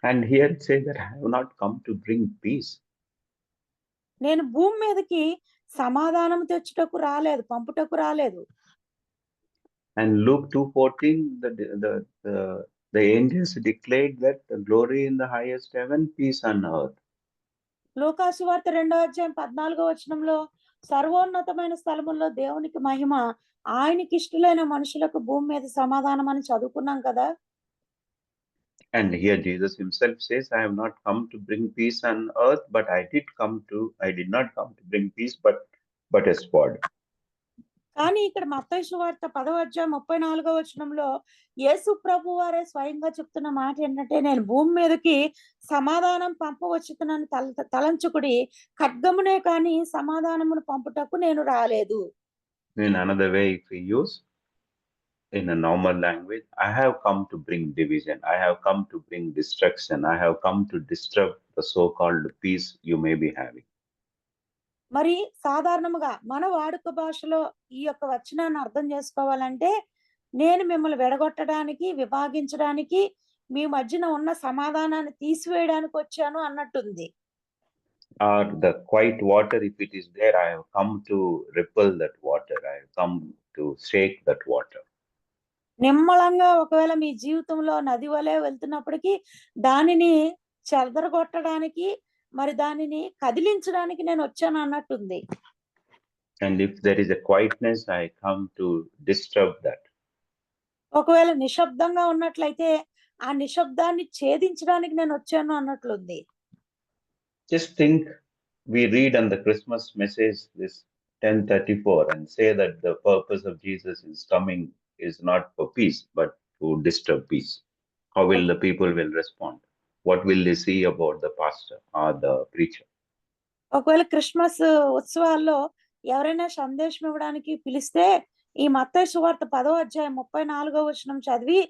And here it says that I have not come to bring peace. నేను భూమి మీదకి సమాధానం తెచ్చుటకు రాలేదు, పంపుటకు రాలేదు. And Luke 2:14, the angels declared that the glory in the highest heaven, peace on earth. లోకాసు వార్త 2వ అధ్యాయం 14వ వచనంలో సర్వోన్నతమైన స్థలముల్లో దేవునికి మహిమ, ఆయనకి ఇష్టలైన మనుషులకు భూమి మీద సమాధానం అని చదువుకున్నాం కదా. And here Jesus himself says, I have not come to bring peace on earth, but I did not come to bring peace, but a sword. కానీ ఇక్కడ మత్తయి సువార్త 10వ అధ్యాయం 34వ వచనంలో యేసు ప్రభు వారే స్వయంగా చెప్తున్న మాట ఏంటంటే నేను భూమి మీదకి సమాధానం పంపవచ్చునని తలంచుకుడి, ఖడ్గమునే కానీ సమాధానమును పంపుటకు నేను రాలేదు. In another way, if we use in a normal language, I have come to bring division, I have come to bring destruction, I have come to disturb the so-called peace you may be having. మరి సాధారణంగా మన వాడుక భాషలో ఈ యొక్క వచనాన్ని అర్థం చేసుకోవాలంటే నేను మిమ్మల్ని విడగొట్టడానికి, విభాగించడానికి, మీ మధ్యన ఉన్న సమాధానాన్ని తీసివేయడానికి వచ్చాను అన్నట్టుంది. Or the quiet water, if it is there, I have come to repel that water, I have come to shake that water. నిమ్మళంగా ఒకవేళ మీ జీవితంలో నది వలె వెళ్తున్నప్పటికీ దానిని చెదరగొట్టడానికి, మరి దానిని కదిలించడానికి నేను వచ్చాను అన్నట్టుంది. And if there is a quietness, I come to disturb that. ఒకవేళ నిశ్శబ్దంగా ఉన్నట్లయితే ఆ నిశ్శబ్దాన్ని ఛేదించడానికి నేను వచ్చాను అన్నట్లుంది. Just think, we read on the Christmas message this 10:34 and say that the purpose of Jesus is coming is not for peace, but to disturb peace. How will the people will respond? What will they see about the pastor or the preacher? ఒకవేళ క్రిస్మస్ ఉత్సవాల్లో ఎవరైనా సందేశం ఇవ్వడానికి పిలిస్తే ఈ మత్తయి సువార్త 10వ అధ్యాయం 34వ వచనం చదివి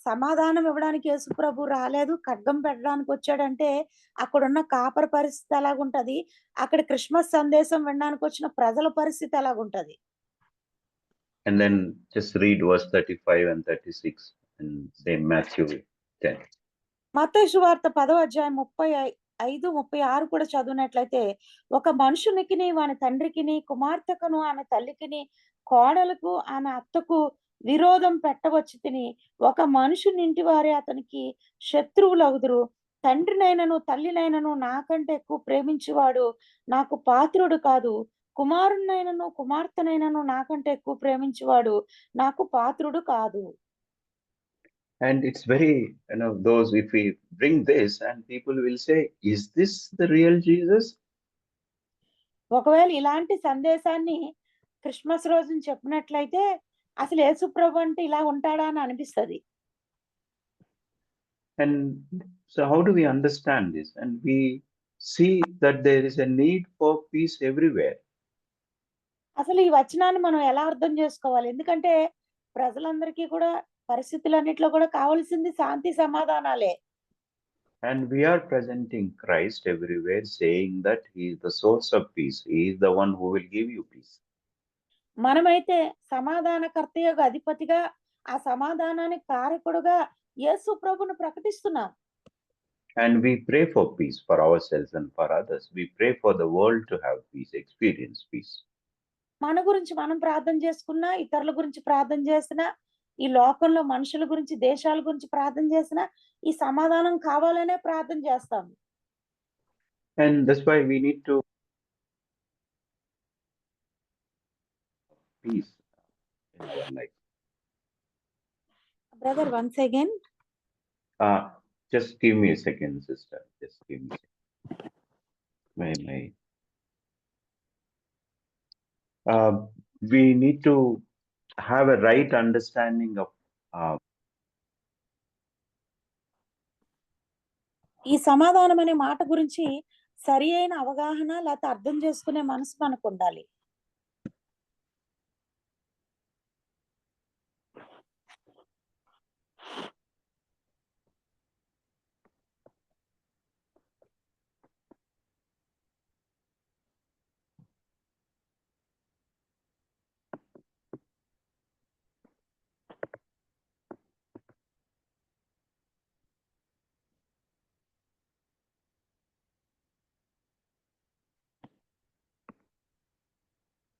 సమాధానం ఇవ్వడానికి యేసుప్రభు రాలేదు, ఖడ్గం పెట్టడానికి వచ్చాడంటే అక్కడున్న కాపరి పరిస్థితి ఎలాగుంటది, అక్కడ క్రిస్మస్ సందేశం వినడానికి వచ్చిన ప్రజల పరిస్థితి ఎలాగుంటది. And then just read verse 35 and 36 in St. Matthew 10. మత్తయి సువార్త 10వ అధ్యాయం 35-36 కూడా చదివినట్లయితే, ఒక మనుషునికిని వాని తండ్రికిని కుమార్తెకును ఆమె తల్లికిని కోడలకు ఆమె అత్తకు విరోధం పెట్టవచ్చు తిని ఒక మనుషుని ఇంటి వారే అతనికి శత్రువులగుదురు. తండ్రినైనను తల్లినైనను నాకంటే ఎక్కువ ప్రేమించువాడు నాకు పాత్రుడు కాదు. కుమారునైనను కుమార్తెనైనను నాకంటే ఎక్కువ ప్రేమించువాడు నాకు పాత్రుడు కాదు. And it's very, those, if we bring this and people will say, is this the real Jesus? ఒకవేళ ఇలాంటి సందేశాన్ని క్రిస్మస్ రోజున చెప్పినట్లయితే అసలు యేసుప్రభు అంటే ఇలా ఉంటాడా అని అనిపిస్తది. And so how do we understand this? And we see that there is a need for peace everywhere. అసలు ఈ వచనాన్ని మనం ఎలా అర్థం చేసుకోవాలి? ఎందుకంటే ప్రజలందరికీ కూడా పరిస్థితులన్నిట్లో కూడా కావాల్సింది శాంతి సమాధానాలే. And we are presenting Christ everywhere, saying that he is the source of peace. He is the one who will give you peace. మనమైతే సమాధానకర్త యొక్క అధిపతిగా ఆ సమాధానానికి కారకుడుగా యేసు ప్రభును ప్రకటిస్తున్నాం. And we pray for peace for ourselves and for others. We pray for the world to have peace, experience peace. మన గురించి మనం ప్రార్థన చేసుకున్నా, ఇతరుల గురించి ప్రార్థన చేసినా, ఈ లోకంలో మనుషుల గురించి, దేశాల గురించి ప్రార్థన చేసినా ఈ సమాధానం కావాలనే ప్రార్థన చేస్తాం. And that's why we need to peace in our life. Brother, once again. Just give me a second, sister. Just give me a second. We need to have a right understanding of ఈ సమాధానం అనే మాట గురించి సరి అయిన అవగాహన లేకపోతే అర్థం చేసుకునే మనసు మనకు ఉండాలి.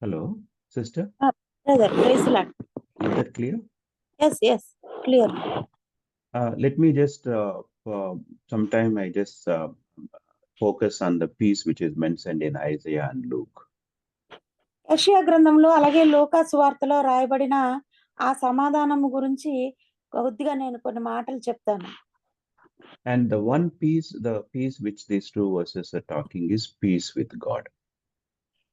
Hello, sister. Brother, praise the Lord. Is that clear? Yes, clear. Let me just, sometime I just focus on the peace which is mentioned in Isaiah and Luke. యెషయా గ్రంథంలో అలాగే లూకా సువార్తలో రాయబడిన ఆ సమాధానము గురించి కొద్దిగా నేను కొన్ని మాటలు చెప్తాను. And the one peace, the peace which these two verses are talking is peace with God.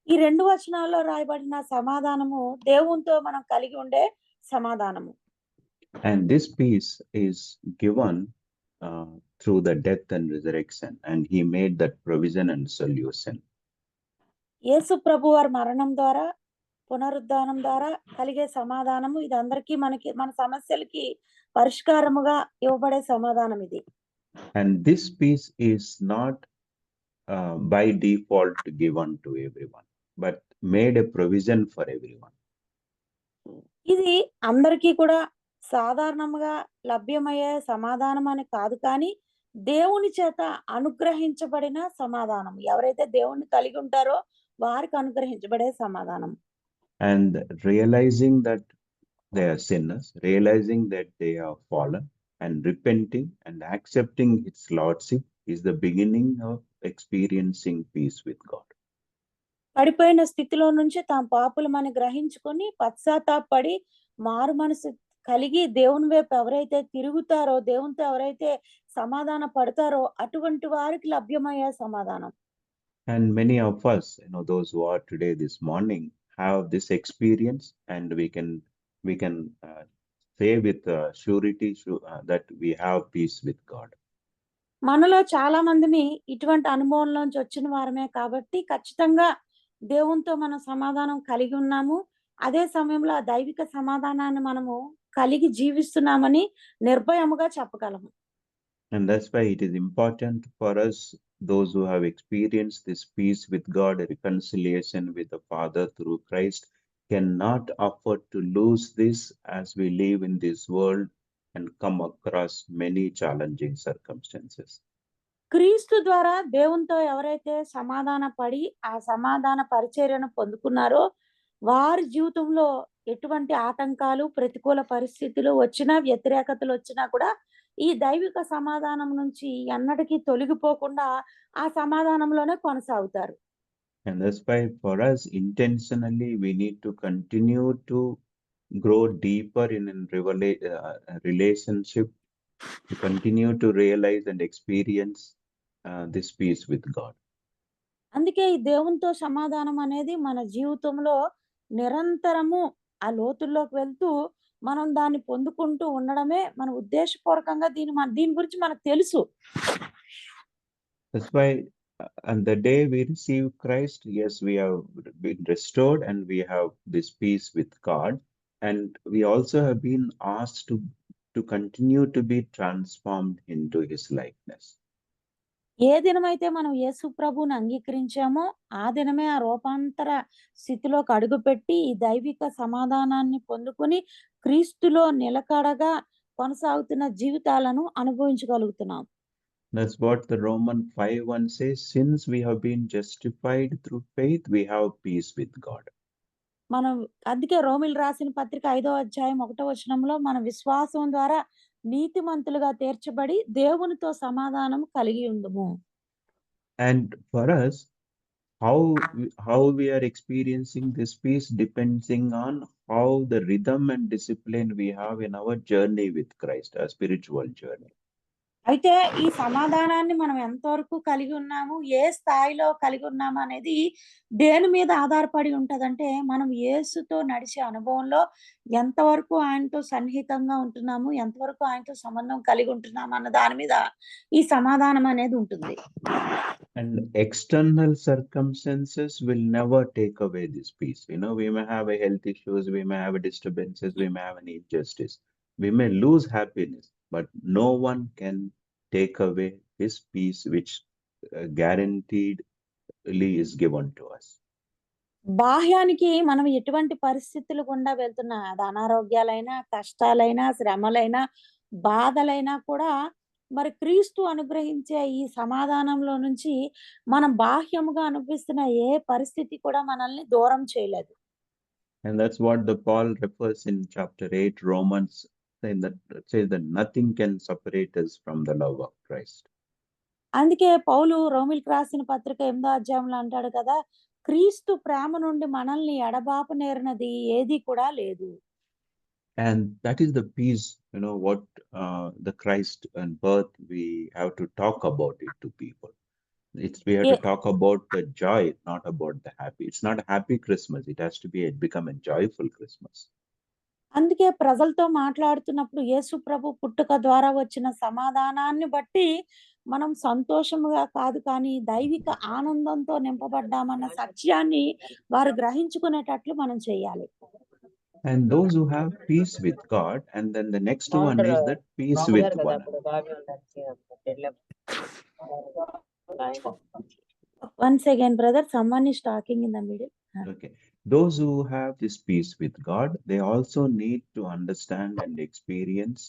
ఈ రెండు వచనాల్లో రాయబడిన సమాధానము దేవునితో మనం కలిగి ఉండే సమాధానము. And this peace is given through the death and resurrection, and he made that provision and solution. యేసు ప్రభు వారి మరణం ద్వారా పునరుద్ధానం ద్వారా కలిగే సమాధానము ఇది అందరికీ మన సమస్యలకి పరిష్కారముగా ఇవ్వబడే సమాధానం ఇది. And this peace is not by default given to everyone, but made a provision for everyone. ఇది అందరికీ కూడా సాధారణంగా లభ్యమయ్యే సమాధానం అని కాదు, కానీ దేవుని చేత అనుగ్రహించబడిన సమాధానం. ఎవరైతే దేవుణ్ణి కలిగి ఉంటారో వారికి అనుగ్రహించబడే సమాధానం. And realizing that they are sinners, realizing that they are fallen, and repenting and accepting its lordship is the beginning of experiencing peace with God. పడిపోయిన స్థితిలో నుంచి తాము పాపులమని గ్రహించుకొని పశ్చాత్తాపడి మారు మనసు కలిగి దేవుని వైపు ఎవరైతే తిరుగుతారో, దేవునితో ఎవరైతే సమాధాన పడతారో అటువంటి వారికి లభ్యమయ్యే సమాధానం. And many of us, those who are today this morning have this experience, and we can say with surety that we have peace with God. మనలో చాలా మందిని ఇటువంటి అనుభవంలోంచి వచ్చిన వారమే కాబట్టి ఖచ్చితంగా దేవునితో మనం సమాధానం కలిగి ఉన్నాము. అదే సమయంలో ఆ దైవిక సమాధానాన్ని మనము కలిగి జీవిస్తున్నామని నిర్భయముగా చెప్పగలము. And that's why it is important for us, those who have experienced this peace with God, reconciliation with the Father through Christ, cannot afford to lose this as we live in this world and come across many challenging circumstances. క్రీస్తు ద్వారా దేవునితో ఎవరైతే సమాధాన పడి ఆ సమాధాన పరిచర్యను పొందుకున్నారో వారి జీవితంలో ఎటువంటి ఆటంకాలు ప్రతికూల పరిస్థితులు వచ్చినా వ్యతిరేకతలు వచ్చినా కూడా ఈ దైవిక సమాధానం నుంచి ఎన్నటికీ తొలగిపోకుండా ఆ సమాధానంలోనే కొనసాగుతారు. And that's why for us intentionally we need to continue to grow deeper in a relationship, to continue to realize and experience this peace with God. అందుకే ఈ దేవునితో సమాధానం అనేది మన జీవితంలో నిరంతరము ఆ లోతుల్లోకి వెళ్తూ మనం దాన్ని పొందుకుంటూ ఉండడమే మన ఉద్దేశపూర్వకంగా దీని గురించి మనకు తెలుసు. That's why on the day we receive Christ, yes, we have been restored and we have this peace with God, and we also have been asked to continue to be transformed into his likeness. ఏ దినమైతే మనం యేసు ప్రభువుని అంగీకరించామో ఆ దినమే ఆ రూపాంతర స్థితిలోకి అడుగుపెట్టి ఈ దైవిక సమాధానాన్ని పొందుకుని క్రీస్తులో నిలకడగా కొనసాగుతున్న జీవితాలను అనుభవించగలుగుతున్నాం. That's what the Roman 5:1 says, since we have been justified through faith, we have peace with God. మనం అందుకే రోమిల్ రాసిన పత్రిక 5వ అధ్యాయం 1వ వచనంలో మన విశ్వాసం ద్వారా నీతిమంతులుగా తీర్చబడి దేవునితో సమాధానం కలిగి ఉందుము. And for us, how we are experiencing this peace depending on how the rhythm and discipline we have in our journey with Christ, our spiritual journey. అయితే ఈ సమాధానాన్ని మనం ఎంతవరకు కలిగి ఉన్నాము, ఏ స్థాయిలో కలిగి ఉన్నాము అనేది దేని మీద ఆధారపడి ఉంటదంటే మనం యేసుతో నడిచే అనుభవంలో ఎంతవరకు ఆయనతో సన్నిహితంగా ఉంటున్నాము, ఎంతవరకు ఆయనతో సంబంధం కలిగి ఉంటున్నాము అన్న దాని మీద ఈ సమాధానం అనేది ఉంటుంది. And external circumstances will never take away this peace. We may have a health issues, we may have disturbances, we may have an injustice, we may lose happiness, but no one can take away this peace which guaranteedly is given to us. బాహ్యానికి మనం ఎటువంటి పరిస్థితులు గుండా వెళ్తున్నా, అది అనారోగ్యాలైనా, కష్టాలైనా, శ్రమలైనా, బాధలైనా కూడా మరి క్రీస్తు అనుగ్రహించే ఈ సమాధానంలో నుంచి మనం బాహ్యముగా అనుభవిస్తున్న ఏ పరిస్థితి కూడా మనల్ని దూరం చేయలేదు. And that's what the Paul refers in chapter 8 Romans, says that nothing can separate us from the love of Christ. అందుకే పౌలు రోమిల్కి రాసిన పత్రిక 8వ అధ్యాయంలో అంటాడు కదా, క్రీస్తు ప్రేమ నుండి మనల్ని ఎడబాపు నేరినది ఏది కూడా లేదు. And that is the peace, what the Christ and birth, we have to talk about it to people. We have to talk about the joy, not about the happy. It's not a happy Christmas. It has to become a joyful Christmas. అందుకే ప్రజలతో మాట్లాడుతున్నప్పుడు యేసు ప్రభు పుట్టుక ద్వారా వచ్చిన సమాధానాన్ని బట్టి మనం సంతోషముగా కాదు కానీ దైవిక ఆనందంతో నింపబడ్డామన్న సత్యాన్ని వారు గ్రహించుకునేటట్లు మనం చేయాలి. And those who have peace with God, and then the next one is that peace with one another. Once again, brother, someone is talking in the middle. Okay. Those who have this peace with God, they also need to understand and experience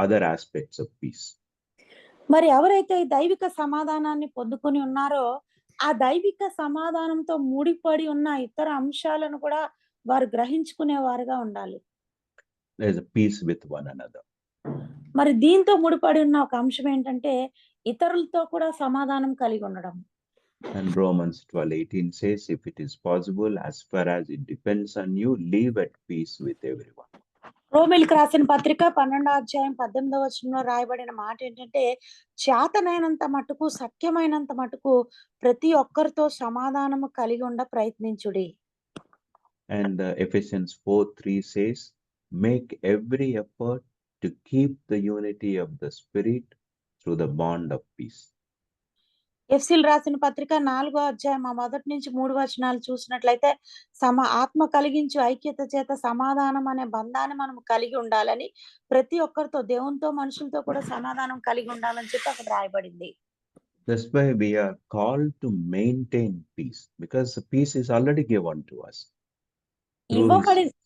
other aspects of peace. మరి ఎవరైతే ఈ దైవిక సమాధానాన్ని పొందుకొని ఉన్నారో ఆ దైవిక సమాధానంతో ముడిపడి ఉన్న ఇతర అంశాలను కూడా వారు గ్రహించుకునేవారుగా ఉండాలి. There is a peace with one another. మరి దీంతో ముడిపడి ఉన్న ఒక అంశం ఏంటంటే ఇతరులతో కూడా సమాధానం కలిగి ఉండడం. And Romans 12:18 says, if it is possible, as far as it depends on you, live at peace with everyone. రోమిల్కి రాసిన పత్రిక 12వ అధ్యాయం 18వ వచనంలో రాయబడిన మాట ఏంటంటే చేతనైనంత మటుకు, సత్యమైనంత మటుకు ప్రతి ఒక్కరితో సమాధానము కలిగి ఉండ ప్రయత్నించుడి. And Ephesians 4:3 says, make every effort to keep the unity of the Spirit through the bond of peace. ఎఫ్సీలు రాసిన పత్రిక 4వ అధ్యాయం 1 నుంచి 3 వచనాలు చూసినట్లయితే ఆత్మ కలిగించు ఐక్యత చేత సమాధానం అనే బంధాన్ని మనం కలిగి ఉండాలని, ప్రతి ఒక్కరితో దేవునితో మనుషులతో కూడా సమాధానం కలిగి ఉండాలని చెప్పి అక్కడ రాయబడింది. That's why we are called to maintain peace, because the peace is already given to us.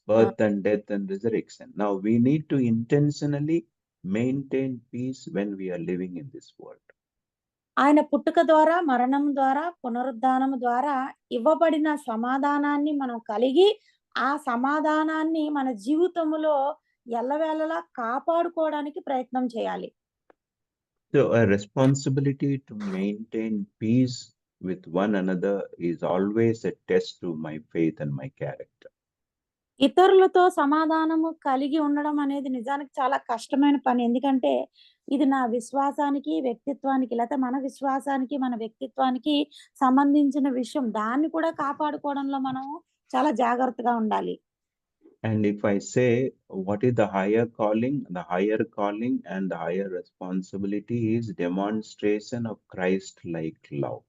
birth and death and resurrection. Now we need to intentionally maintain peace when we are living in this world. ఆయన పుట్టుక ద్వారా, మరణం ద్వారా, పునరుద్ధానం ద్వారా ఇవ్వబడిన సమాధానాన్ని మనం కలిగి, ఆ సమాధానాన్ని మన జీవితంలో ఎల్లవేళలా కాపాడుకోవడానికి ప్రయత్నం చేయాలి. So a responsibility to maintain peace with one another is always a test to my faith and my character. ఇతరులతో సమాధానము కలిగి ఉండడం అనేది నిజానికి చాలా కష్టమైన పని. ఎందుకంటే ఇది నా విశ్వాసానికి, వ్యక్తిత్వానికి, లేకపోతే మన విశ్వాసానికి, మన వ్యక్తిత్వానికి సంబంధించిన విషయం. దాన్ని కూడా కాపాడుకోవడంలో మనం చాలా జాగ్రత్తగా ఉండాలి. And if I say what is the higher calling and the higher responsibility is demonstration of Christ-like love.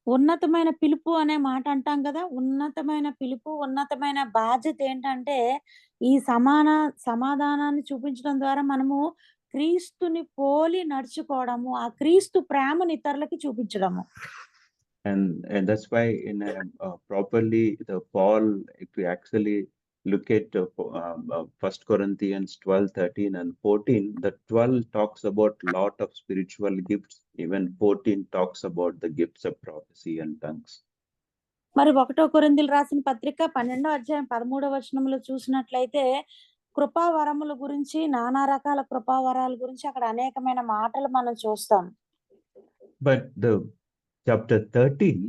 ఉన్నతమైన పిలుపు అనే మాట అంటాం కదా. ఉన్నతమైన పిలుపు, ఉన్నతమైన బాధ్యత ఏంటంటే ఈ సమాధానాన్ని చూపించడం ద్వారా మనము క్రీస్తుని పోలి నడుచుకోవడము, ఆ క్రీస్తు ప్రేమను ఇతరులకి చూపించడము. And that's why in properly the Paul, if we actually look at 1 Corinthians 12, 13 and 14, the 12 talks about lot of spiritual gifts. Even 14 talks about the gifts of prophecy and tongues. మరి 1 కొరింథీయులకు రాసిన పత్రిక 12వ అధ్యాయం 13వ వచనంలో చూసినట్లయితే కృపావరముల గురించి, నానా రకాల కృపావరాల గురించి అక్కడ అనేకమైన మాటలు మనం చూస్తాం. But the chapter 13,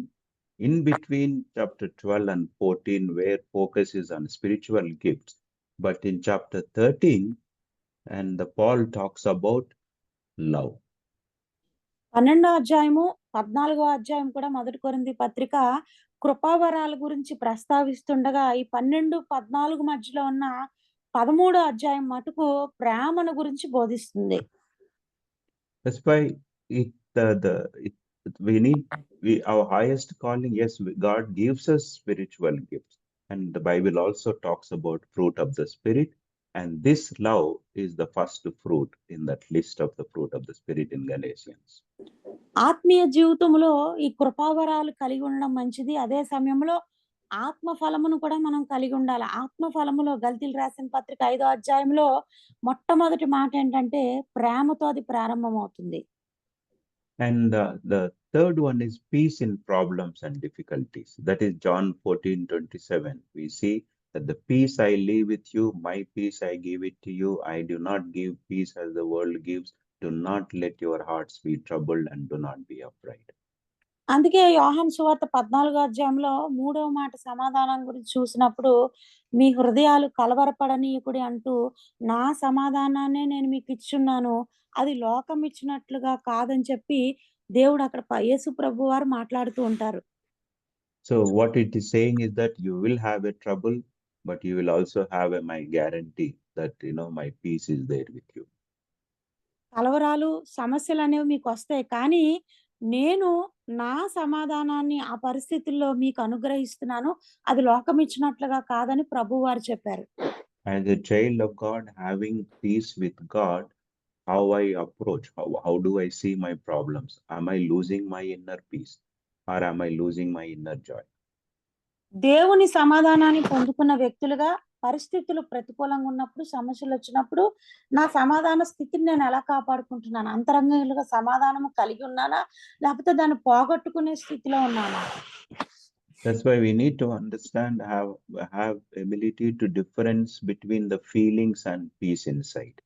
in between chapter 12 and 14, where focus is on spiritual gifts, but in chapter 13, and the Paul talks about love. 12వ అధ్యాయము, 14వ అధ్యాయం కూడా 1 కొరింథీ పత్రిక కృపావరాల గురించి ప్రస్తావిస్తుండగా, ఈ 12, 14 మధ్యలో ఉన్న 13వ అధ్యాయం మటుకు ప్రేమను గురించి బోధిస్తుంది. That's why our highest calling, yes, God gives us spiritual gifts, and the Bible also talks about fruit of the Spirit, and this love is the first fruit in that list of the fruit of the Spirit in Galatians. ఆత్మీయ జీవితంలో ఈ కృపావరాలు కలిగి ఉండడం మంచిది. అదే సమయంలో ఆత్మ ఫలమును కూడా మనం కలిగి ఉండాలి. ఆత్మ ఫలములో గల్తీలు రాసిన పత్రిక 5వ అధ్యాయంలో మొట్టమొదటి మాట ఏంటంటే ప్రేమతో అది ప్రారంభమవుతుంది. And the third one is peace in problems and difficulties. That is John 14:27. We see that the peace I leave with you, my peace I give it to you. I do not give peace as the world gives. Do not let your hearts be troubled and do not be afraid. అందుకే యోహాను సువార్త 14వ అధ్యాయంలో 3వ మాట సమాధానం గురించి చూసినప్పుడు మీ హృదయాలు కలవరపడనీయకుడి అంటూ నా సమాధానాన్నే నేను మీకు ఇచ్చున్నాను, అది లోకం ఇచ్చినట్లుగా కాదని చెప్పి దేవుడు అక్కడ యేసు ప్రభు వారు మాట్లాడుతూ ఉంటారు. So what it is saying is that you will have a trouble, but you will also have my guarantee that my peace is there with you. కలవరాలు, సమస్యలు అనేవి మీకు వస్తాయి, కానీ నేను నా సమాధానాన్ని ఆ పరిస్థితుల్లో మీకు అనుగ్రహిస్తున్నాను, అది లోకం ఇచ్చినట్లుగా కాదని ప్రభు వారు చెప్పారు. As a child of God, having peace with God, how I approach, how do I see my problems? Am I losing my inner peace or am I losing my inner joy? దేవుని సమాధానాన్ని పొందుకున్న వ్యక్తులుగా పరిస్థితులు ప్రతికూలంగా ఉన్నప్పుడు, సమస్యలు వచ్చినప్పుడు నా సమాధాన స్థితిని నేను ఎలా కాపాడుకుంటున్నాను? అంతరంగంగా సమాధానము కలిగి ఉన్నానా, లేకపోతే దాన్ని పోగొట్టుకునే స్థితిలో ఉన్నానా? That's why we need to understand, have ability to difference between the feelings and peace inside.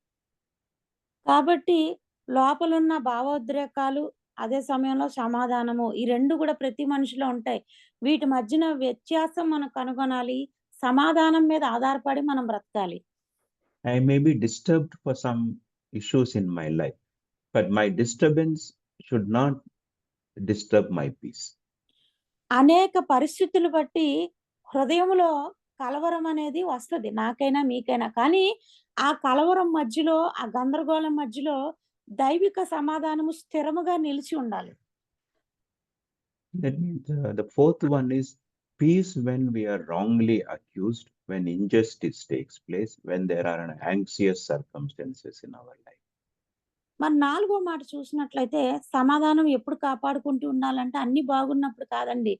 కాబట్టి లోపలున్న భావోద్రేకాలు, అదే సమయంలో సమాధానము, ఈ రెండు కూడా ప్రతి మనిషిలో ఉంటాయి. వీటి మధ్యన వ్యత్యాసం మనం కనుగొనాలి. సమాధానం మీద ఆధారపడి మనం బ్రతకాలి. I may be disturbed for some issues in my life, but my disturbance should not disturb my peace. అనేక పరిస్థితులు బట్టి హృదయంలో కలవరం అనేది వస్తది, నాకైనా మీకైనా. కానీ ఆ కలవరం మధ్యలో, ఆ గందరగోళం మధ్యలో దైవిక సమాధానము స్థిరముగా నిలిచి ఉండాలి. That means the fourth one is peace when we are wrongly accused, when injustice takes place, when there are anxious circumstances in our life. మరి 4వ మాట చూసినట్లయితే సమాధానం ఎప్పుడు కాపాడుకుంటూ ఉండాలంటే అన్ని బాగున్నప్పుడు కాదండి.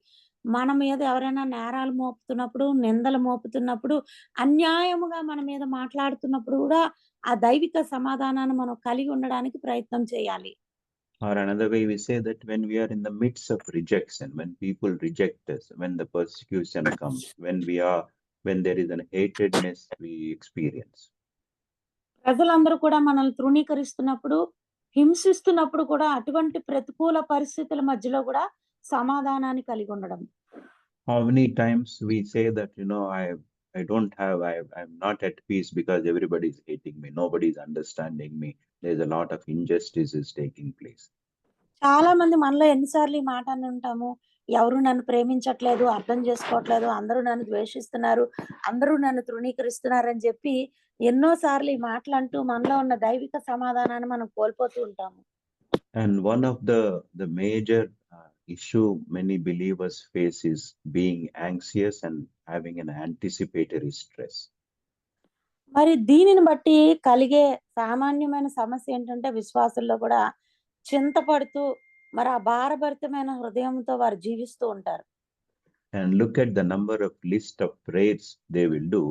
మన మీద ఎవరైనా నేరాలు మోపుతున్నప్పుడు, నిందలు మోపుతున్నప్పుడు, అన్యాయముగా మన మీద మాట్లాడుతున్నప్పుడు కూడా ఆ దైవిక సమాధానాన్ని మనం కలిగి ఉండడానికి ప్రయత్నం చేయాలి. Or another way we say that when we are in the midst of rejection, when people reject us, when the persecution comes, when there is an hatredness we experience. ప్రజలందరూ కూడా మనల్ని తృణీకరిస్తున్నప్పుడు, హింసిస్తున్నప్పుడు కూడా అటువంటి ప్రతికూల పరిస్థితుల మధ్యలో కూడా సమాధానాన్ని కలిగి ఉండడం. How many times we say that, I'm not at peace because everybody is hating me, nobody is understanding me, there's a lot of injustice is taking place. చాలా మంది మనలో ఎన్నిసార్లు ఈ మాట అని ఉంటాము, ఎవరు నన్ను ప్రేమించట్లేదు, అర్థం చేసుకోవట్లేదు, అందరూ నన్ను ద్వేషిస్తున్నారు, అందరూ నన్ను తృణీకరిస్తున్నారు అని చెప్పి ఎన్నోసార్లు ఈ మాటలు అంటూ మనలో ఉన్న దైవిక సమాధానాన్ని మనం కోల్పోతూ ఉంటాము. And one of the major issue many believers face is being anxious and having an anticipatory stress. మరి దీనిని బట్టి కలిగే సామాన్యమైన సమస్య ఏంటంటే విశ్వాసుల్లో కూడా చింతపడుతూ మరి ఆ భారభరితమైన హృదయంతో వారు జీవిస్తూ ఉంటారు. And look at the number of list of prayers they will do.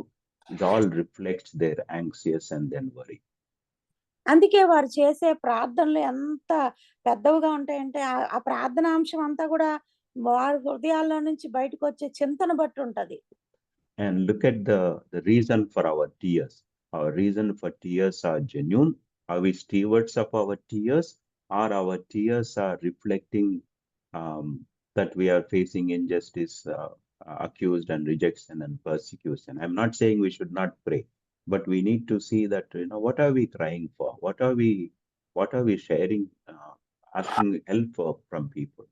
It all reflects their anxious and then worry. అందుకే వారు చేసే ప్రార్థనలు ఎంత పెద్దవిగా ఉంటాయంటే ఆ ప్రార్థనాంశం అంతా కూడా వారి హృదయాల్లో నుంచి బయటకు వచ్చే చింతన బట్టి ఉంటది. And look at the reason for our tears. Our reason for tears are genuine. Are we stewards of our tears, or our tears are reflecting that we are facing injustice, accused and rejection and persecution? I'm not saying we should not pray, but we need to see that, what are we crying for? What are we sharing, asking help for from people?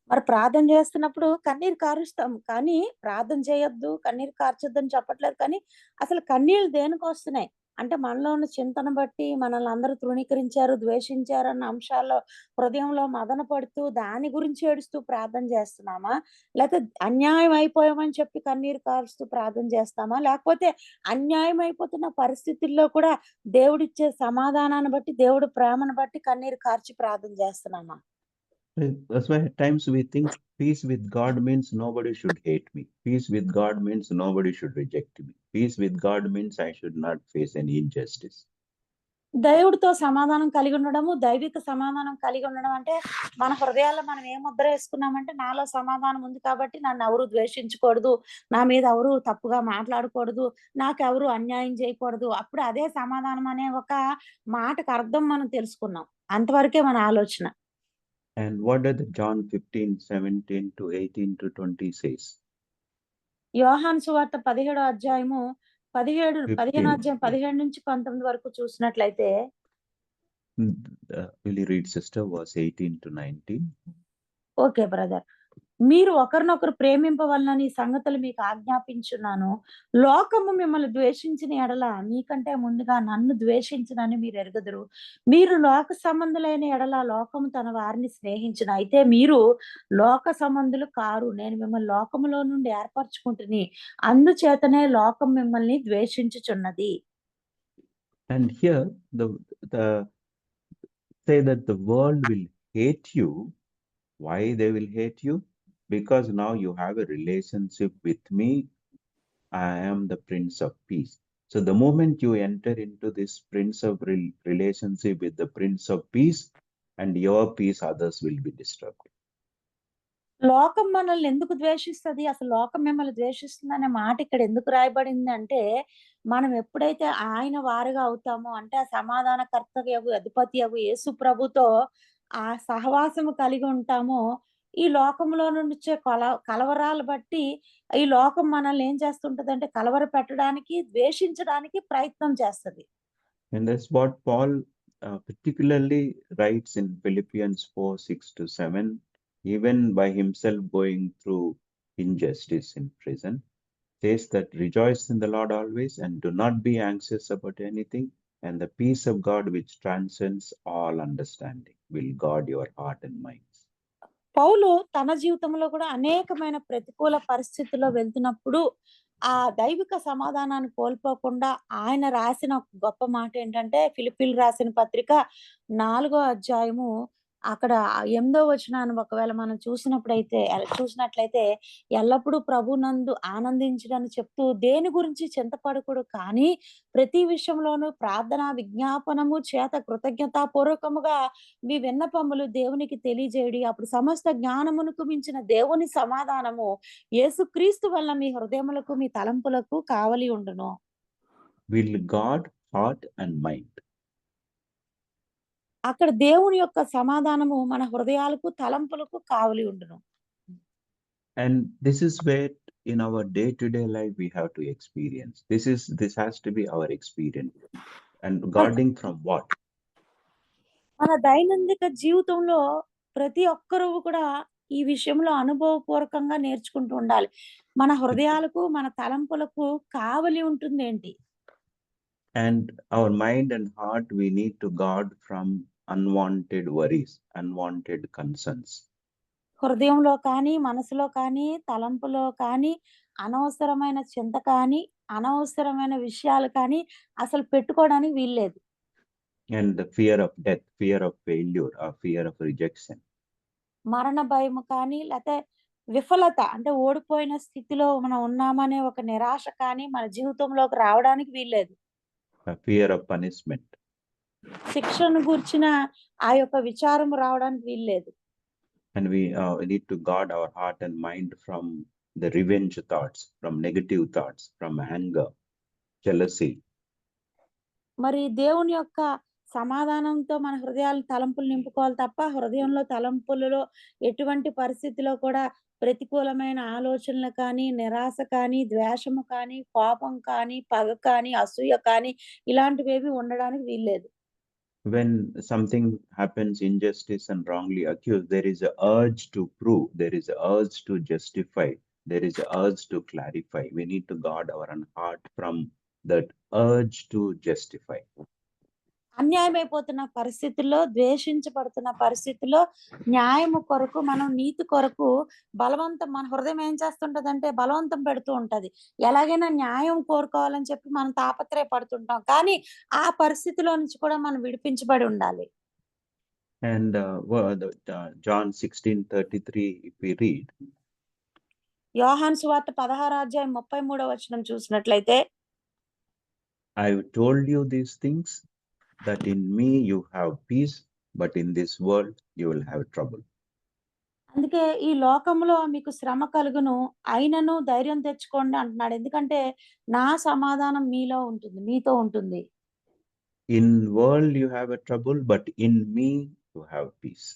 మరి ప్రార్థన చేస్తున్నప్పుడు కన్నీరు కారుస్తాం, కానీ ప్రార్థన చేయొద్దు, కన్నీరు కార్చొద్దు అని చెప్పట్లేదు. కానీ అసలు కన్నీళ్ళు దేనికి వస్తున్నాయి అంటే మనలో ఉన్న చింతన బట్టి మనల్ని అందరూ తృణీకరించారు, ద్వేషించారు అన్న అంశాల్లో హృదయంలో మదన పడుతూ దాని గురించి ఏడుస్తూ ప్రార్థన చేస్తున్నామా, లేకపోతే అన్యాయం అయిపోయామని చెప్పి కన్నీరు కారుస్తూ ప్రార్థన చేస్తామా, లేకపోతే అన్యాయం అయిపోతున్న పరిస్థితుల్లో కూడా దేవుడిచ్చే సమాధానాన్ని బట్టి, దేవుడి ప్రేమను బట్టి కన్నీరు కార్చి ప్రార్థన చేస్తున్నామా? That's why at times we think peace with God means nobody should hate me. Peace with God means nobody should reject me. Peace with God means I should not face any injustice. దేవుడితో సమాధానం కలిగి ఉండడము, దైవిక సమాధానం కలిగి ఉండడం అంటే మన హృదయాల్లో మనం ఏం ముద్ర వేసుకున్నామంటే నాలో సమాధానం ఉంది కాబట్టి నన్ను ఎవరు ద్వేషించకూడదు, నా మీద ఎవరు తప్పుగా మాట్లాడకూడదు, నాకెవరు అన్యాయం చేయకూడదు. అప్పుడు అదే సమాధానం అనే ఒక మాటకు అర్థం మనం తెలుసుకున్నాం. అంతవరకే మన ఆలోచన. And what does John 15:17 to 18 to 20 says? యోహాను సువార్త 17వ అధ్యాయము 15 అధ్యాయం 17 నుంచి 19 వరకు చూసినట్లయితే Will you read, sister, verse 18 to 19? Okay brother. మీరు ఒకరినొకరు ప్రేమింపవలనని ఈ సంగతులు మీకు ఆజ్ఞాపించున్నాను. లోకము మిమ్మల్ని ద్వేషించిన ఎడల మీకంటే ముందుగా నన్ను ద్వేషించునని మీరు ఎరుగుదురు. మీరు లోక సంబంధులైన ఎడల లోకము తన వారిని స్నేహించును. అయితే మీరు లోక సంబంధులు కారు, నేను మిమ్మల్ని లోకములో నుండి ఏర్పరచుకుంటుని, అందుచేతనే లోకం మిమ్మల్ని ద్వేషించుచున్నది. And here the say that the world will hate you. Why they will hate you? Because now you have a relationship with me. I am the Prince of Peace. So the moment you enter into this Prince of relationship with the Prince of Peace, and your peace, others will be disturbed. లోకం మనల్ని ఎందుకు ద్వేషిస్తది? అసలు లోకం మిమ్మల్ని ద్వేషిస్తుందనే మాట ఇక్కడ ఎందుకు రాయబడింది అంటే, మనం ఎప్పుడైతే ఆయన వారుగా అవుతామో, అంటే ఆ సమాధానకర్తయగు అధిపతియగు యేసు ప్రభుతో ఆ సహవాసము కలిగి ఉంటామో, ఈ లోకంలో నుండి వచ్చే కలవరాలు బట్టి ఈ లోకం మనల్ని ఏం చేస్తుంటదంటే కలవర పెట్టడానికి, ద్వేషించడానికి ప్రయత్నం చేస్తది. And that's what Paul particularly writes in Philippians 4:6-7. Even by himself going through injustice in prison, says that rejoice in the Lord always, and do not be anxious about anything, and the peace of God which transcends all understanding will guard your heart and minds. పౌలు తన జీవితంలో కూడా అనేకమైన ప్రతికూల పరిస్థితుల్లో వెళ్తున్నప్పుడు ఆ దైవిక సమాధానాన్ని కోల్పోకుండా ఆయన రాసిన గొప్ప మాట ఏంటంటే, ఫిలిప్పీలు రాసిన పత్రిక 4వ అధ్యాయము అక్కడ 8వ వచనాన్ని ఒకవేళ మనం చూసినట్లయితే ఎల్లప్పుడూ ప్రభునందు ఆనందించుడని చెప్తూ దేని గురించి చింతపడకుడు కానీ ప్రతి విషయంలోనూ ప్రార్థన విజ్ఞాపనము చేత కృతజ్ఞతాపూర్వకముగా మీ విన్నపములు దేవునికి తెలియజేయుడి. అప్పుడు సమస్త జ్ఞానమునకు మించిన దేవుని సమాధానము యేసుక్రీస్తు వల్ల మీ హృదయములకు మీ తలంపులకు కావలి ఉండును. Will God, heart and mind. అక్కడ దేవుని యొక్క సమాధానము మన హృదయాలకు తలంపులకు కావలి ఉండును. And this is where in our day-to-day life we have to experience. This has to be our experience. And guarding from what? మన దైనందిక జీవితంలో ప్రతి ఒక్కరూ కూడా ఈ విషయంలో అనుభవపూర్వకంగా నేర్చుకుంటూ ఉండాలి. మన హృదయాలకు మన తలంపులకు కావలి ఉంటుంది ఏంటి? And our mind and heart we need to guard from unwanted worries, unwanted concerns. హృదయంలో కానీ మనసులో కానీ తలంపులో కానీ అనవసరమైన చింత కానీ అనవసరమైన విషయాలు కానీ అసలు పెట్టుకోవడానికి వీల్లేదు. And the fear of death, fear of failure, or fear of rejection. మరణ భయము కానీ లేకపోతే విఫలత అంటే ఓడిపోయిన స్థితిలో మనం ఉన్నామనే ఒక నిరాశ కానీ మన జీవితంలోకి రావడానికి వీల్లేదు. A fear of punishment. శిక్షను గూర్చిన ఆ యొక్క విచారం రావడానికి వీల్లేదు. And we need to guard our heart and mind from the revenge thoughts, from negative thoughts, from anger, jealousy. మరి దేవుని యొక్క సమాధానంతో మన హృదయాలు తలంపులు నింపుకోవాలి తప్ప హృదయంలో తలంపులలో ఎటువంటి పరిస్థితిలో కూడా ప్రతికూలమైన ఆలోచనలు కానీ నిరాశ కానీ ద్వేషము కానీ కోపం కానీ పగ కానీ అసూయ కానీ ఇలాంటివేవి ఉండడానికి వీల్లేదు. When something happens, injustice and wrongly accused, there is a urge to prove, there is a urge to justify, there is a urge to clarify. We need to guard our heart from that urge to justify. అన్యాయమైపోతున్న పరిస్థితుల్లో ద్వేషించబడుతున్న పరిస్థితుల్లో న్యాయము కొరకు మనం నీతి కొరకు బలవంతం మన హృదయం ఏం చేస్తుంటదంటే బలవంతం పెడుతూ ఉంటది. ఎలాగైనా న్యాయం కోరుకోవాలని చెప్పి మనం తాపత్రయపడుతుంటాం. కానీ ఆ పరిస్థితిలో నుంచి కూడా మనం విడిపించబడి ఉండాలి. And John 16:33, if we read, యోహాను సువార్త 16వ అధ్యాయం 33వ వచనం చూసినట్లయితే I've told you these things that in me you have peace, but in this world you will have trouble. అందుకే ఈ లోకంలో మీకు శ్రమ కలుగును అయినను ధైర్యం తెచ్చుకోండి అంటున్నాడు. ఎందుకంటే నా సమాధానం మీలో ఉంటుంది, మీతో ఉంటుంది. In world you have a trouble, but in me you have peace.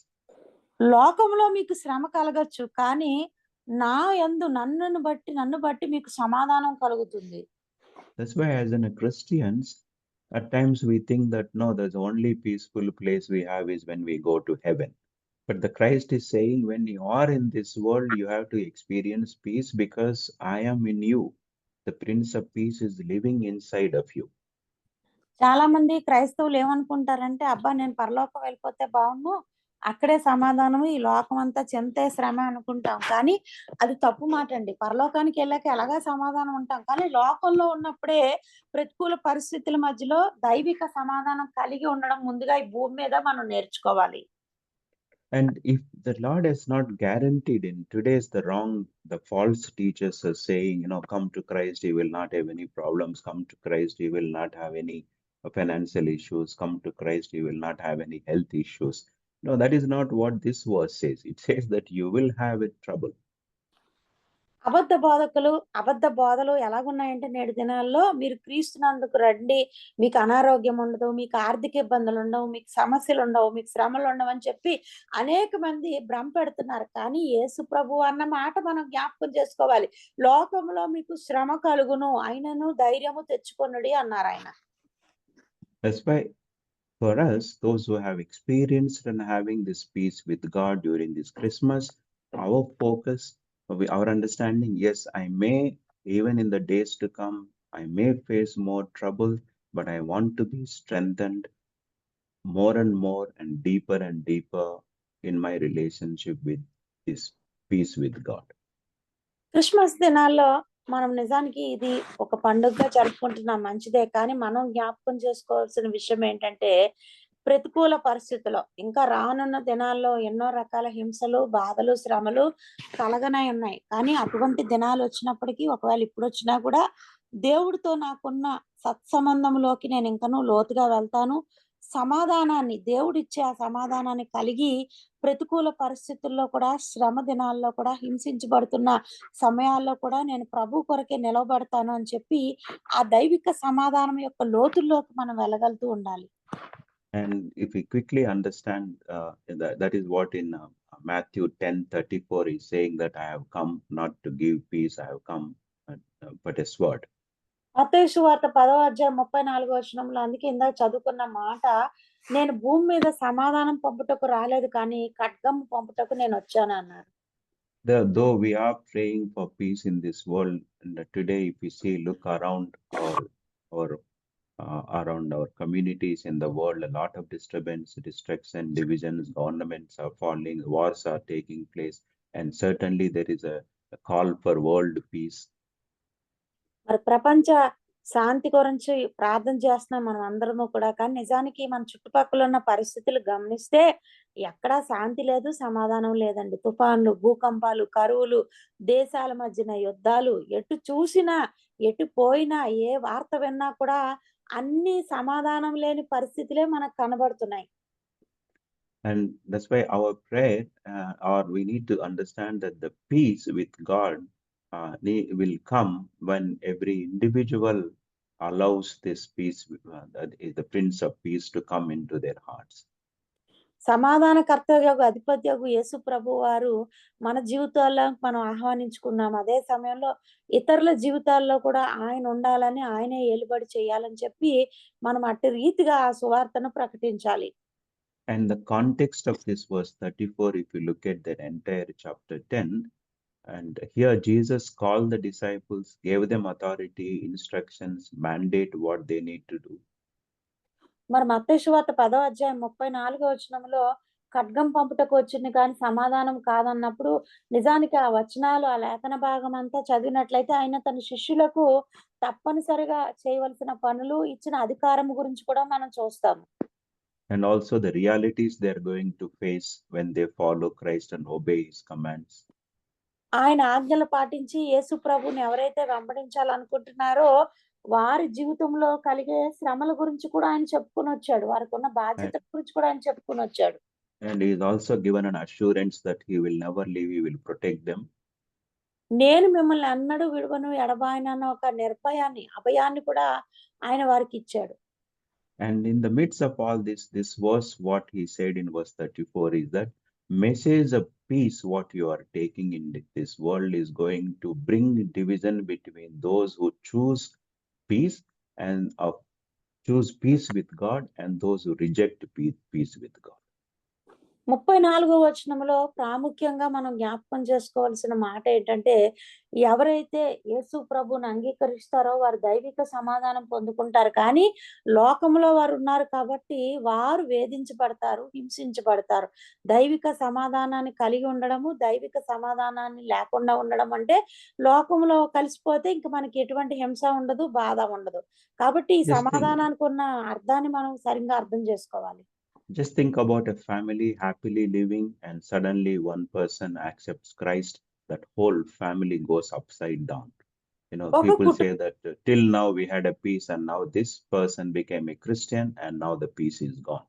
లోకంలో మీకు శ్రమ కలగచ్చు కానీ నా యందు నన్ను బట్టి మీకు సమాధానం కలుగుతుంది. That's why as in a Christians, at times we think that no, the only peaceful place we have is when we go to heaven. But the Christ is saying when you are in this world, you have to experience peace because I am in you. The Prince of Peace is living inside of you. చాలా మంది క్రైస్తవులు ఏమనుకుంటారంటే అబ్బా నేను పరలోకం వెళ్ళిపోతే బాగుండు, అక్కడే సమాధానము, ఈ లోకం అంతా చింతే శ్రమ అనుకుంటాం. కానీ అది తప్పు మాట అండి. పరలోకానికి వెళ్ళాక ఎలాగా సమాధానం ఉంటాం. కానీ లోకంలో ఉన్నప్పుడే ప్రతికూల పరిస్థితుల మధ్యలో దైవిక సమాధానం కలిగి ఉండడం ముందుగా ఈ భూమి మీద మనం నేర్చుకోవాలి. And if the Lord has not guaranteed in today's the false teachers are saying, come to Christ, you will not have any problems. Come to Christ, you will not have any financial issues. Come to Christ, you will not have any health issues. No, that is not what this verse says. It says that you will have a trouble. అబద్ధ బోధలు ఎలాగున్నాయంటే నేటి దినాల్లో మీరు క్రీస్తునందుకు రండి, మీకు అనారోగ్యం ఉండదు, మీకు ఆర్థిక ఇబ్బందులు ఉండవు, మీకు సమస్యలు ఉండవు, మీకు శ్రమలు ఉండవు అని చెప్పి అనేక మంది భ్రమ పెడుతున్నారు. కానీ యేసు ప్రభు అన్న మాట మనం జ్ఞాపకం చేసుకోవాలి. లోకంలో మీకు శ్రమ కలుగును అయినను ధైర్యము తెచ్చుకొనుడి అన్నారు ఆయన. That's why for us, those who have experienced and having this peace with God during this Christmas, our focus, our understanding, yes, I may, even in the days to come, I may face more trouble, but I want to be strengthened more and more and deeper in my relationship with this peace with God. Christmas దినాల్లో మనం నిజానికి ఇది ఒక పండుగగా జరుపుకుంటున్నాం, మంచిదే. కానీ మనం జ్ఞాపకం చేసుకోవాల్సిన విషయం ఏంటంటే ప్రతికూల పరిస్థితుల్లో ఇంకా రానున్న దినాల్లో ఎన్నో రకాల హింసలు, బాధలు, శ్రమలు కలగనే ఉన్నాయి. కానీ అటువంటి దినాలు వచ్చినప్పటికీ ఒకవేళ ఇప్పుడొచ్చినా కూడా దేవుడితో నాకున్న సత్సంబంధంలోకి నేను ఇంకనూ లోతుగా వెళ్తాను. సమాధానాన్ని దేవుడిచ్చే ఆ సమాధానాన్ని కలిగి ప్రతికూల పరిస్థితుల్లో కూడా, శ్రమ దినాల్లో కూడా, హింసించబడుతున్న సమయాల్లో కూడా నేను ప్రభు కొరకే నిలవబడతాను అని చెప్పి ఆ దైవిక సమాధానం యొక్క లోతుల్లోకి మనం వెళ్ళగలుగుతూ ఉండాలి. And if we quickly understand that is what in Matthew 10:34 is saying, that I have come not to give peace, I have come but a sword. మత్తయి సువార్త 10వ అధ్యాయం 34వ వచనంలో అందుకే ఇందాక చదువుకున్న మాట, నేను భూమి మీద సమాధానం పంపుటకు రాలేదు కానీ ఖడ్గం పంపుటకు నేను వచ్చాను అన్నారు. Though we are praying for peace in this world, and today if we see, look around around our communities in the world, a lot of disturbance, destruction, divisions, governments are falling, wars are taking place, and certainly there is a call for world peace. మరి ప్రపంచ శాంతి గురించి ప్రార్థన చేస్తున్నాం మనం అందరము కూడా. కానీ నిజానికి మన చుట్టుపక్కల ఉన్న పరిస్థితులు గమనిస్తే ఎక్కడా శాంతి లేదు, సమాధానం లేదండి. తుఫాన్లు, భూకంపాలు, కరువులు, దేశాల మధ్యన యుద్ధాలు, ఎటు చూసినా, ఎటు పోయినా, ఏ వార్త విన్నా కూడా అన్ని సమాధానం లేని పరిస్థితులే మనకు కనబడుతున్నాయి. And that's why our prayer, or we need to understand that the peace with God will come when every individual allows this peace, that is the Prince of Peace, to come into their hearts. సమాధానకర్త యొక్క అధిపతి యొక్క యేసు ప్రభు వారు మన జీవితాల్లో మనం ఆహ్వానించుకున్నాం. అదే సమయంలో ఇతరుల జీవితాల్లో కూడా ఆయన ఉండాలని, ఆయనే ఏలుబడి చేయాలని చెప్పి మనం అట్టి రీతిగా ఆ సువార్తను ప్రకటించాలి. And the context of this verse 34, if you look at that entire chapter 10, and here Jesus called the disciples, gave them authority, instructions, mandate what they need to do. మరి మత్తయి సువార్త 10వ అధ్యాయం 34వ వచనంలో ఖడ్గం పంపుటకు వచ్చింది కానీ సమాధానం కాదన్నప్పుడు, నిజానికి ఆ వచనాలు, ఆ లేఖన భాగం అంతా చదివినట్లయితే ఆయన తన శిష్యులకు తప్పనిసరిగా చేయవలసిన పనులు, ఇచ్చిన అధికారం గురించి కూడా మనం చూస్తాము. And also the realities they are going to face when they follow Christ and obey his commands. ఆయన ఆజ్ఞలు పాటించి యేసు ప్రభుని ఎవరైతే వెంబడించాలనుకుంటున్నారో వారి జీవితంలో కలిగే శ్రమల గురించి కూడా ఆయన చెప్పుకొని వచ్చాడు. వారికి ఉన్న బాధ్యత గురించి కూడా ఆయన చెప్పుకొని వచ్చాడు. And he is also given an assurance that he will never leave, he will protect them. నేను మిమ్మల్ని అన్నడు విడువను ఎడబాయనన్న ఒక నిర్భయాన్ని, అభయాన్ని కూడా ఆయన వారికి ఇచ్చాడు. And in the midst of all this verse, what he said in verse 34 is that message of peace what you are taking in this world is going to bring division between those who choose peace and choose peace with God and those who reject peace with God. 34వ వచనంలో ప్రాముఖ్యంగా మనం జ్ఞాపకం చేసుకోవాల్సిన మాట ఏంటంటే, ఎవరైతే యేసు ప్రభువుని అంగీకరిస్తారో వారు దైవిక సమాధానం పొందుకుంటారు. కానీ లోకంలో వారు ఉన్నారు కాబట్టి వారు వేధించబడతారు, హింసించబడతారు. దైవిక సమాధానాన్ని కలిగి ఉండడము, దైవిక సమాధానాన్ని లేకుండా ఉండడం అంటే లోకంలో కలిసిపోతే ఇంక మనకి ఎటువంటి హింస ఉండదు, బాధ ఉండదు. కాబట్టి ఈ సమాధానానికి ఉన్న అర్థాన్ని మనం సరిగ్గా అర్థం చేసుకోవాలి. Just think about a family happily living and suddenly one person accepts Christ, that whole family goes upside down. You know, people say that till now we had a peace and now this person became a Christian and now the peace is gone.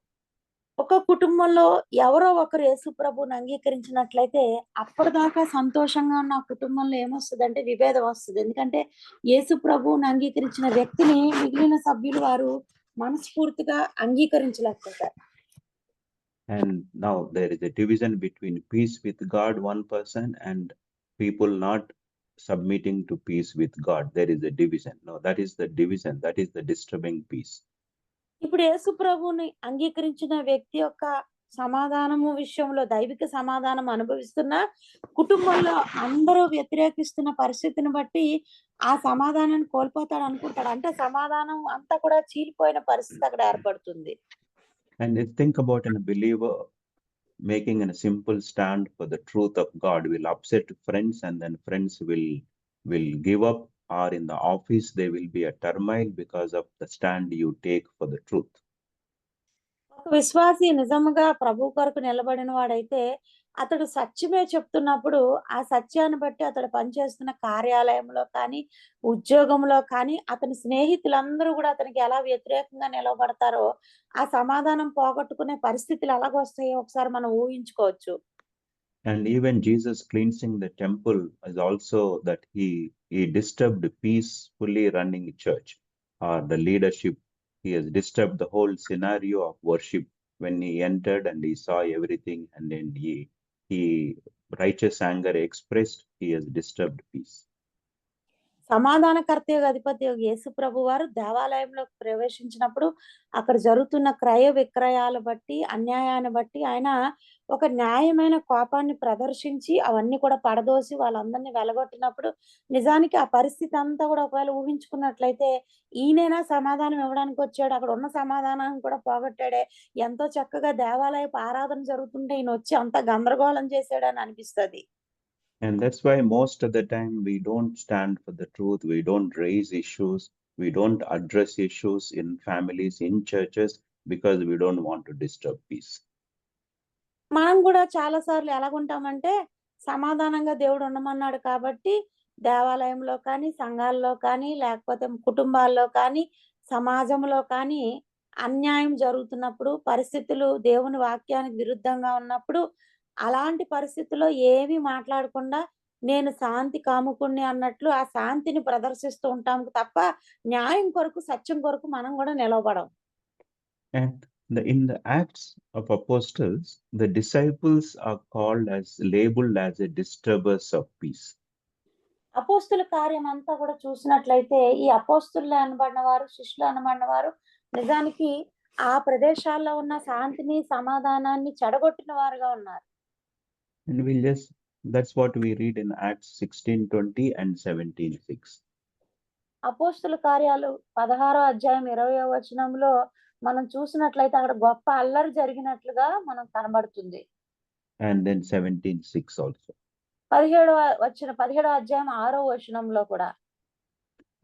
ఒక కుటుంబంలో ఎవరో ఒకరు యేసు ప్రభువుని అంగీకరించినట్లయితే అప్పటిదాకా సంతోషంగా ఉన్న ఆ కుటుంబంలో ఏమొస్తుందంటే విభేదం వస్తుంది. ఎందుకంటే యేసు ప్రభువుని అంగీకరించిన వ్యక్తిని మిగిలిన సభ్యులు వారు మనస్ఫూర్తిగా అంగీకరించలేకపోతారు. And now there is a division between peace with God, one person, and people not submitting to peace with God. There is a division. No, that is the division. That is the disturbing peace. ఇప్పుడు యేసు ప్రభువుని అంగీకరించిన వ్యక్తి యొక్క సమాధానము విషయంలో దైవిక సమాధానం అనుభవిస్తున్న కుటుంబంలో అందరూ వ్యతిరేకిస్తున్న పరిస్థితిని బట్టి ఆ సమాధానాన్ని కోల్పోతాడు అనుకుంటాడు. అంటే సమాధానం అంతా కూడా చీలిపోయిన పరిస్థితి అక్కడ ఏర్పడుతుంది. And think about a believer making a simple stand for the truth of God will upset friends, and then friends will give up, or in the office there will be a turmoil because of the stand you take for the truth. ఒక విశ్వాసి నిజముగా ప్రభు కొరకు నిలబడిన వాడైతే అతడు సత్యమే చెప్తున్నప్పుడు ఆ సత్యాన్ని బట్టి అతడు పనిచేస్తున్న కార్యాలయంలో కానీ, ఉద్యోగంలో కానీ అతని స్నేహితులందరూ కూడా అతనికి ఎలా వ్యతిరేకంగా నిలబడతారో, ఆ సమాధానం పోగొట్టుకునే పరిస్థితులు ఎలాగొస్తాయో ఒకసారి మనం ఊహించుకోవచ్చు. And even Jesus cleansing the temple is also that he disturbed peacefully running church or the leadership. He has disturbed the whole scenario of worship when he entered and he saw everything, and then he righteous anger expressed, he has disturbed peace. సమాధానకర్త అధిపతి యేసు ప్రభు వారు దేవాలయంలోకి ప్రవేశించినప్పుడు అక్కడ జరుగుతున్న క్రయ విక్రయాలు బట్టి, అన్యాయాన్ని బట్టి ఆయన ఒక న్యాయమైన కోపాన్ని ప్రదర్శించి అవన్నీ కూడా పడదోసి వాళ్ళందరినీ వెలగొట్టినప్పుడు నిజానికి ఆ పరిస్థితి అంతా కూడా ఒకవేళ ఊహించుకున్నట్లయితే ఈయనైనా సమాధానం ఇవ్వడానికి వచ్చాడు, అక్కడ ఉన్న సమాధానాన్ని కూడా పోగొట్టాడే, ఎంతో చక్కగా దేవాలయపు ఆరాధన జరుగుతుంటే ఈయన వచ్చి అంత గందరగోళం చేశాడని అనిపిస్తుంది. And that's why most of the time we don't stand for the truth, we don't raise issues, we don't address issues in families, in churches, because we don't want to disturb peace. మనం కూడా చాలా సార్లు ఎలాగుంటామంటే సమాధానంగా దేవుడు ఉండమన్నాడు కాబట్టి దేవాలయంలో కానీ, సంఘాల్లో కానీ, లేకపోతే కుటుంబాల్లో కానీ, సమాజంలో కానీ అన్యాయం జరుగుతున్నప్పుడు, పరిస్థితులు దేవుని వాక్యానికి విరుద్ధంగా ఉన్నప్పుడు అలాంటి పరిస్థితుల్లో ఏమీ మాట్లాడకుండా నేను శాంతి కాముకుణ్ణి అన్నట్లు ఆ శాంతిని ప్రదర్శిస్తూ ఉంటాం తప్ప న్యాయం కొరకు, సత్యం కొరకు మనం కూడా నిలవబడం. And in the Acts of Apostles, the disciples are called as, labeled as a disturbers of peace. అపోస్తుల కార్యం అంతా కూడా చూసినట్లయితే ఈ అపోస్తులు అనబడిన వారు, శిష్యులు అనబడిన వారు నిజానికి ఆ ప్రదేశాల్లో ఉన్న శాంతిని, సమాధానాన్ని చెడగొట్టిన వారుగా ఉన్నారు. And that's what we read in Acts 16:20 and 17:6. అపోస్తుల కార్యాలు 16వ అధ్యాయం 20వ వచనంలో మనం చూసినట్లయితే అక్కడ గొప్ప అల్లరి జరిగినట్లుగా మనం కనబడుతుంది. And then 17:6 also. 17వ అధ్యాయం 6వ వచనంలో కూడా.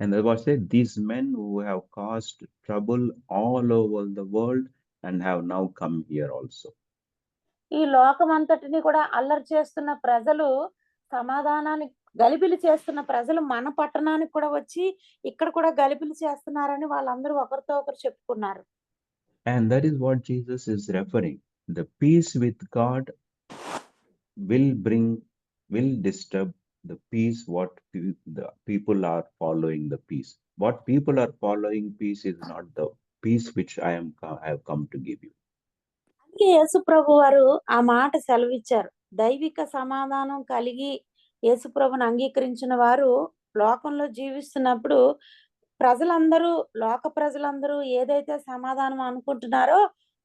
And the Lord said, these men who have caused trouble all over the world and have now come here also. ఈ లోకమంతటిని కూడా అల్లరి చేస్తున్న ప్రజలు, సమాధానాన్ని గలిబిలి చేస్తున్న ప్రజలు మన పట్టణానికి కూడా వచ్చి ఇక్కడ కూడా గలిబిలి చేస్తున్నారని వాళ్ళందరూ ఒకరితో ఒకరు చెప్పుకున్నారు. And that is what Jesus is referring. The peace with God will disturb the peace what the people are following the peace. What people are following peace is not the peace which I have come to give you. యేసు ప్రభు వారు ఆ మాట సెలవిచ్చారు. దైవిక సమాధానం కలిగి యేసు ప్రభుని అంగీకరించిన వారు లోకంలో జీవిస్తున్నప్పుడు లోక ప్రజలందరూ ఏదైతే సమాధానం అనుకుంటున్నారో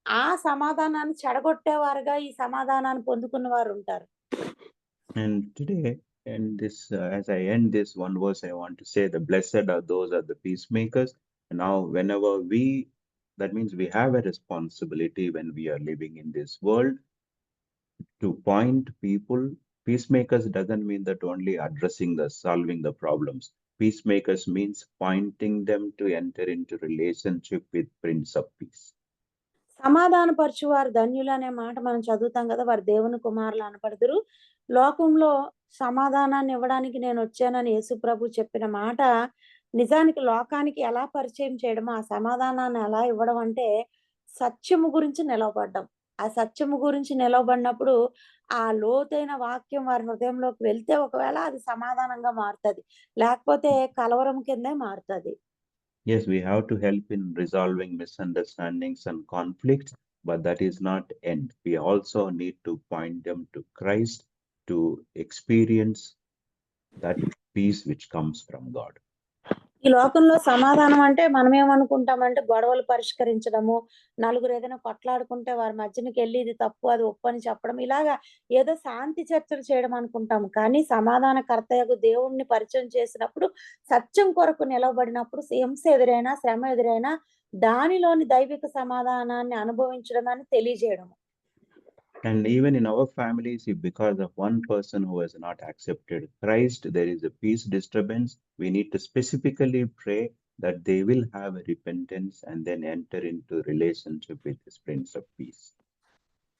ఆ సమాధానాన్ని చెడగొట్టేవారుగా ఈ సమాధానాన్ని పొందుకున్న వారు ఉంటారు. And today, and this as I end this one verse, I want to say the blessed are those are the peacemakers. And now whenever that means we have a responsibility when we are living in this world to point people. Peacemakers doesn't mean that only solving the problems. Peacemakers means pointing them to enter into relationship with Prince of Peace. సమాధానపరచు వారు ధన్యులు అనే మాట మనం చదువుతాం కదా, వారు దేవుని కుమారులు అనబడుదురు. లోకంలో సమాధానాన్ని ఇవ్వడానికి నేను వచ్చానని యేసు ప్రభు చెప్పిన మాట నిజానికి లోకానికి ఎలా పరిచయం చేయడమో, ఆ సమాధానాన్ని ఎలా ఇవ్వడం అంటే సత్యము గురించి నిలవబడ్డం. ఆ సత్యము గురించి నిలవబడినప్పుడు ఆ లోతైన వాక్యం వారి హృదయంలోకి వెళ్తే ఒకవేళ అది సమాధానంగా మారుతుంది, లేకపోతే కలవరం కిందే మారుతుంది. Yes, we have to help in resolving misunderstandings and conflicts, but that is not end. We also need to point them to Christ to experience that peace which comes from God. ఈ లోకంలో సమాధానం అంటే మనం ఏమనుకుంటామంటే గొడవలు పరిష్కరించడము, నలుగురు ఏదైనా కొట్లాడుకుంటే వారి మధ్యనకి వెళ్ళి ఇది తప్పు అది ఒప్పు అని చెప్పడం, ఇలాగా ఏదో శాంతి చర్చలు చేయడం అనుకుంటాము. కానీ సమాధానకర్తయగు దేవుణ్ణి పరిచయం చేసినప్పుడు, సత్యం కొరకు నిలవబడినప్పుడు హింస ఎదురైనా, శ్రమ ఎదురైనా దానిలోని దైవిక సమాధానాన్ని అనుభవించడం అని తెలియజేయడం. And even in our families, if because of one person who has not accepted Christ, there is a peace disturbance, we need to specifically pray that they will have a repentance and then enter into relationship with this Prince of Peace.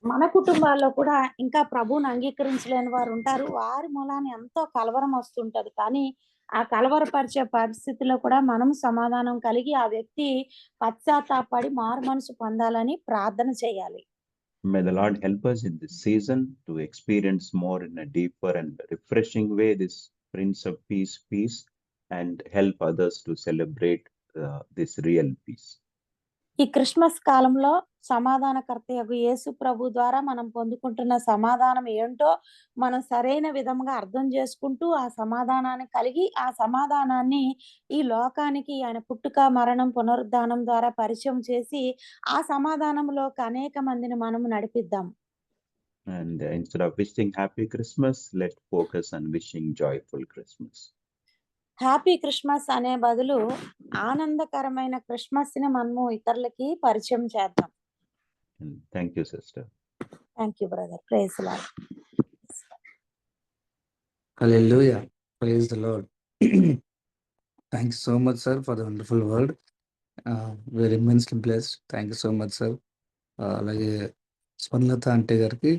మన కుటుంబాల్లో కూడా ఇంకా ప్రభువుని అంగీకరించలేని వారు ఉంటారు. వారి మూలాన ఎంతో కలవరం వస్తుంటది. కానీ ఆ కలవరపరిచే పరిస్థితిలో కూడా మనం సమాధానం కలిగి ఆ వ్యక్తి పశ్చాత్తాపడి మారు మనసు పొందాలని ప్రార్థన చేయాలి. May the Lord help us in this season to experience more in a deeper and refreshing way this Prince of Peace and help others to celebrate this real peace. ఈ క్రిస్మస్ కాలంలో సమాధానకర్తయగు యేసు ప్రభు ద్వారా మనం పొందుకుంటున్న సమాధానం ఏంటో మనం సరైన విధంగా అర్థం చేసుకుంటూ ఆ సమాధానాన్ని కలిగి ఆ సమాధానాన్ని ఈ లోకానికి ఆయన పుట్టుక మరణం పునరుద్ధానం ద్వారా పరిచయం చేసి ఆ సమాధానంలోకి అనేక మందిని మనం నడిపిద్దాం. And instead of wishing happy Christmas, let's focus on wishing joyful Christmas. Happy Christmas అనే బదులు ఆనందకరమైన క్రిస్మస్ ని మనము ఇతరులకి పరిచయం చేద్దాం. And thank you, sister. Thank you brother. Praise the lord. Hallelujah. Praise the Lord. Thank you so much, sir, for the wonderful word. We're immensely blessed. Thank you so much, sir. అలాగే స్వర్ణలత ఆంటీ గారికి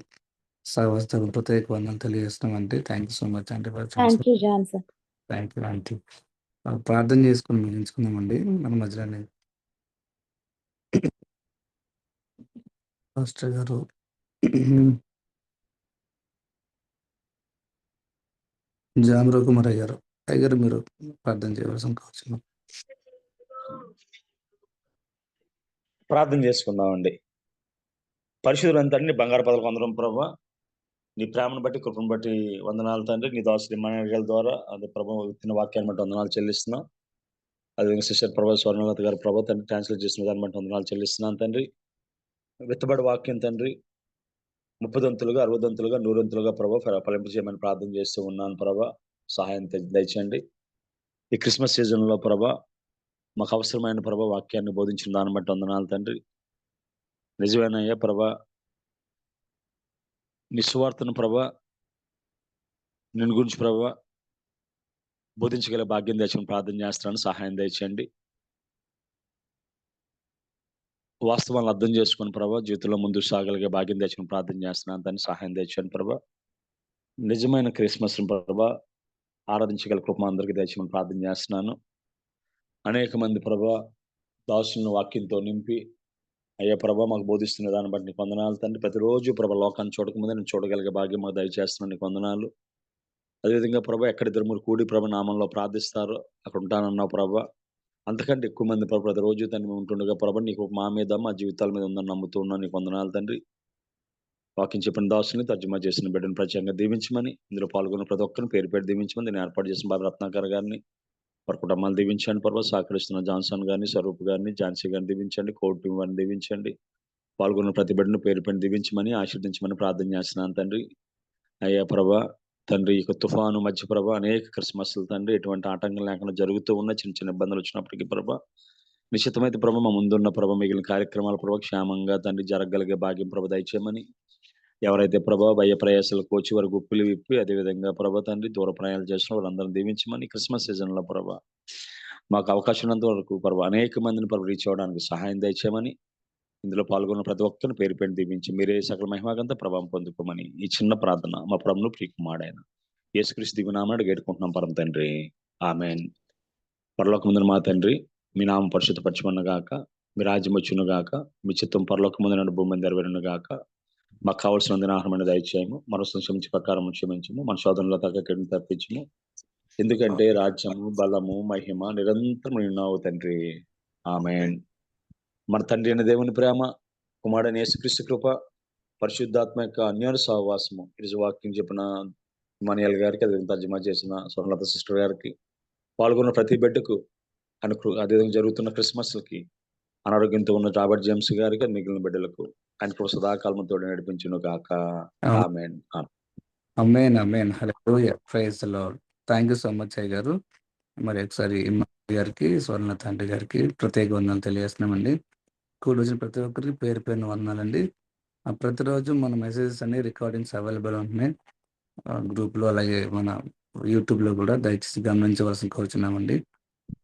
సహవాస ప్రత్యేక వందనాలు తెలియజేస్తున్నామంటే thank you so much aunty. Thank you Johnson. Thank you aunty. ప్రార్థన చేసుకుని ముగించుకుందామండి మన మధ్యలోనే. పాస్టర్ గారు జామరావు కుమారయ్య గారు అయ్యారు, మీరు ప్రార్థన చేయవలసిన కావచ్చు. ప్రార్థన చేసుకుందామండి. పరిశుద్ధులంతా బంగారు పదలకు అందరం ప్రభా, నీ ప్రేమను బట్టి కృపను బట్టి వందనాలు తండ్రి. నీ దాసుడి మనగల ద్వారా అది ప్రభావ విత్తిన వాక్యాన్ని బట్టి వందనాలు చెల్లిస్తున్నాం. అదేవిధంగా సిస్టర్ ప్రభా స్వర్ణలత గారు ప్రభా తండ్రి ట్రాన్స్లేట్ చేసిన దాన్ని బట్టి వందనాలు చెల్లిస్తున్నాను తండ్రి. విత్తబడి వాక్యం తండ్రి 30 దంతులుగా 60 దంతులుగా 100 దంతులుగా ప్రభా ఫలింప చేయమని ప్రార్థన చేస్తూ ఉన్నాను ప్రభా. సహాయం దయచేయండి. ఈ క్రిస్మస్ సీజన్లో ప్రభా మాకు అవసరమైన ప్రభా వాక్యాన్ని బోధించిన దాన్ని బట్టి వందనాలు తండ్రి. నిజమైన అయ్యా ప్రభా నీ సువార్తను ప్రభా నేను గురించి ప్రభా బోధించగల భాగ్యం దయచేయమని ప్రార్థన చేస్తున్నాను. సహాయం దయచేయండి. వాస్తవాలను అర్థం చేసుకుని ప్రభా జీవితంలో ముందుకు సాగలిగే భాగ్యం దయచేయమని ప్రార్థన చేస్తున్నాను. దాన్ని సహాయం దయచేయండి ప్రభా. నిజమైన క్రిస్మస్ ప్రభా ఆరాధించగల కృప అందరికీ దయచేయమని ప్రార్థన చేస్తున్నాను. అనేక మంది ప్రభా దాసులను వాక్యంతో నింపి అయ్యా ప్రభా మాకు బోధిస్తున్న దాన్ని బట్టి నీకు వందనాలు తండ్రి. ప్రతిరోజు ప్రభా లోకాన్ని చూడకముందే నేను చూడగలిగే భాగ్యం మాకు దయచేస్తున్నాను. నీకు వందనాలు. అదేవిధంగా ప్రభా ఎక్కడిద్దరు మీరు కూడి ప్రభా నామంలో ప్రార్థిస్తారో అక్కడ ఉంటానన్నావు ప్రభా. అంతకంటే ఎక్కువ మంది ప్రభా ప్రతిరోజు తండ్రి మేము ఉంటుండగా ప్రభా నీకు మా మీద మా జీవితాల మీద ఉందని నమ్ముతూ ఉన్నాను. నీకు వందనాలు తండ్రి. వాక్యం చెప్పిన దాసుని తర్జుమా చేసిన బిడ్డను ప్రత్యేకంగా దీవించమని, ఇందులో పాల్గొన్న ప్రతి ఒక్కరిని పేరు పేరు దీవించమని, నేను ఏర్పాటు చేసిన బాబు రత్నాకర్ గారిని వారి కుటుంబాలు దీవించండి ప్రభా. సహకరిస్తున్న జాన్సన్ గారిని, స్వరూప్ గారిని, ఝాన్సీ గారిని దీవించండి. కోర్టు వారిని దీవించండి. పాల్గొన్న ప్రతి బిడ్డను పేరు పేరు దీవించమని ఆశీర్వదించమని ప్రార్థన చేస్తున్నాను తండ్రి. అయ్యా ప్రభా తండ్రి ఇక తుఫాను మధ్య ప్రభా అనేక క్రిస్మస్లు తండ్రి ఎటువంటి ఆటంకం లేకుండా జరుగుతూ ఉన్న చిన్న చిన్న ఇబ్బందులు వచ్చినప్పటికీ ప్రభా నిశ్చితమైతే ప్రభా మా ముందున్న ప్రభా మిగిలిన కార్యక్రమాల ప్రభా క్షేమంగా తండ్రి జరగలిగే భాగ్యం ప్రభా దయచేయమని, ఎవరైతే ప్రభా భయ ప్రయాసాలకు వచ్చి వారి గుప్పులు విప్పి అదేవిధంగా ప్రభా తండ్రి దూర ప్రయాణాలు చేసిన వారందరూ దీవించమని, క్రిస్మస్ సీజన్లో ప్రభా మాకు అవకాశం ఉన్నంత వరకు ప్రభా అనేక మందిని ప్రభా రీచ్ అవ్వడానికి సహాయం దయచేయమని, ఇందులో పాల్గొన్న ప్రతి ఒక్కరిని పేరు పేరు దీవించి మీరే సకల మహిమగంత ప్రభావం పొందుకోమని ఈ చిన్న ప్రార్థన మా ప్రభువును ప్రియకుమారుడైన యేసుక్రీస్తు దివ్యనామమున వేడుకుంటున్నాం పరమ తండ్రి. ఆమేన్. పరలోకమందున మా తండ్రి, మీ నామం పరిశుద్ధపరచబడును గాక, మీ రాజ్యం వచ్చును గాక, మీ చిత్తం పరలోకమందున భూమి మీద నెరవేరును గాక. మాకు కావాల్సిన ఆహారమైన దయచేయము, మనసును క్షమించి ప్రకారం క్షమించము, మన శోధనలో తగ్గ తప్పించము. ఎందుకంటే రాజ్యము బలము మహిమ నిరంతరం నిన్నావు తండ్రి. ఆమేన్. మన తండ్రి అయిన దేవుని ప్రేమ, కుమారుడైన యేసుక్రీస్తు కృప, పరిశుద్ధాత్మ యొక్క అన్యోన్య సహవాసము ఈరోజు వాక్యం చెప్పిన ఇమానియల్ గారికి, అదే తర్జుమా చేసిన స్వర్ణలత సిస్టర్ గారికి, పాల్గొన్న ప్రతి బిడ్డకు అదేవిధంగా జరుగుతున్న క్రిస్మస్లకి అనారోగ్యంతో ఉన్న రాబర్ట్ జేమ్స్ గారికి, మిగిలిన బిడ్డలకు ఆయన కృప సదాకాలం తోడు నడిపించును గాక. Amen. Amen. Amen. Hallelujah. Praise the Lord. Thank you so much అయ్య గారు. మరి ఒకసారి ఇమానియల్ గారికి, స్వర్ణలత ఆంటీ గారికి ప్రత్యేక వందనాలు తెలియజేస్తున్నామండి. కూడి వచ్చిన ప్రతి ఒక్కరికి పేరు పేరున వందనాలండి. ప్రతిరోజు మన మెసేజెస్ అన్ని రికార్డింగ్స్ అవైలబుల్ ఉంటున్నాయి గ్రూప్లో, అలాగే మన యూట్యూబ్లో కూడా. దయచేసి గమనించవలసిన కోరుచున్నామండి.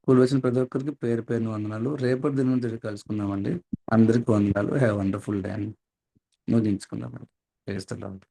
కూడి వచ్చిన ప్రతి ఒక్కరికి పేరు పేరున వందనాలు. రేపటి దినం తిరిగి కలుసుకుందామండి. అందరికి వందనాలు. హ్యావ్ వండర్‌ఫుల్ డే అని ముగించుకుందామండి. Praise the lord.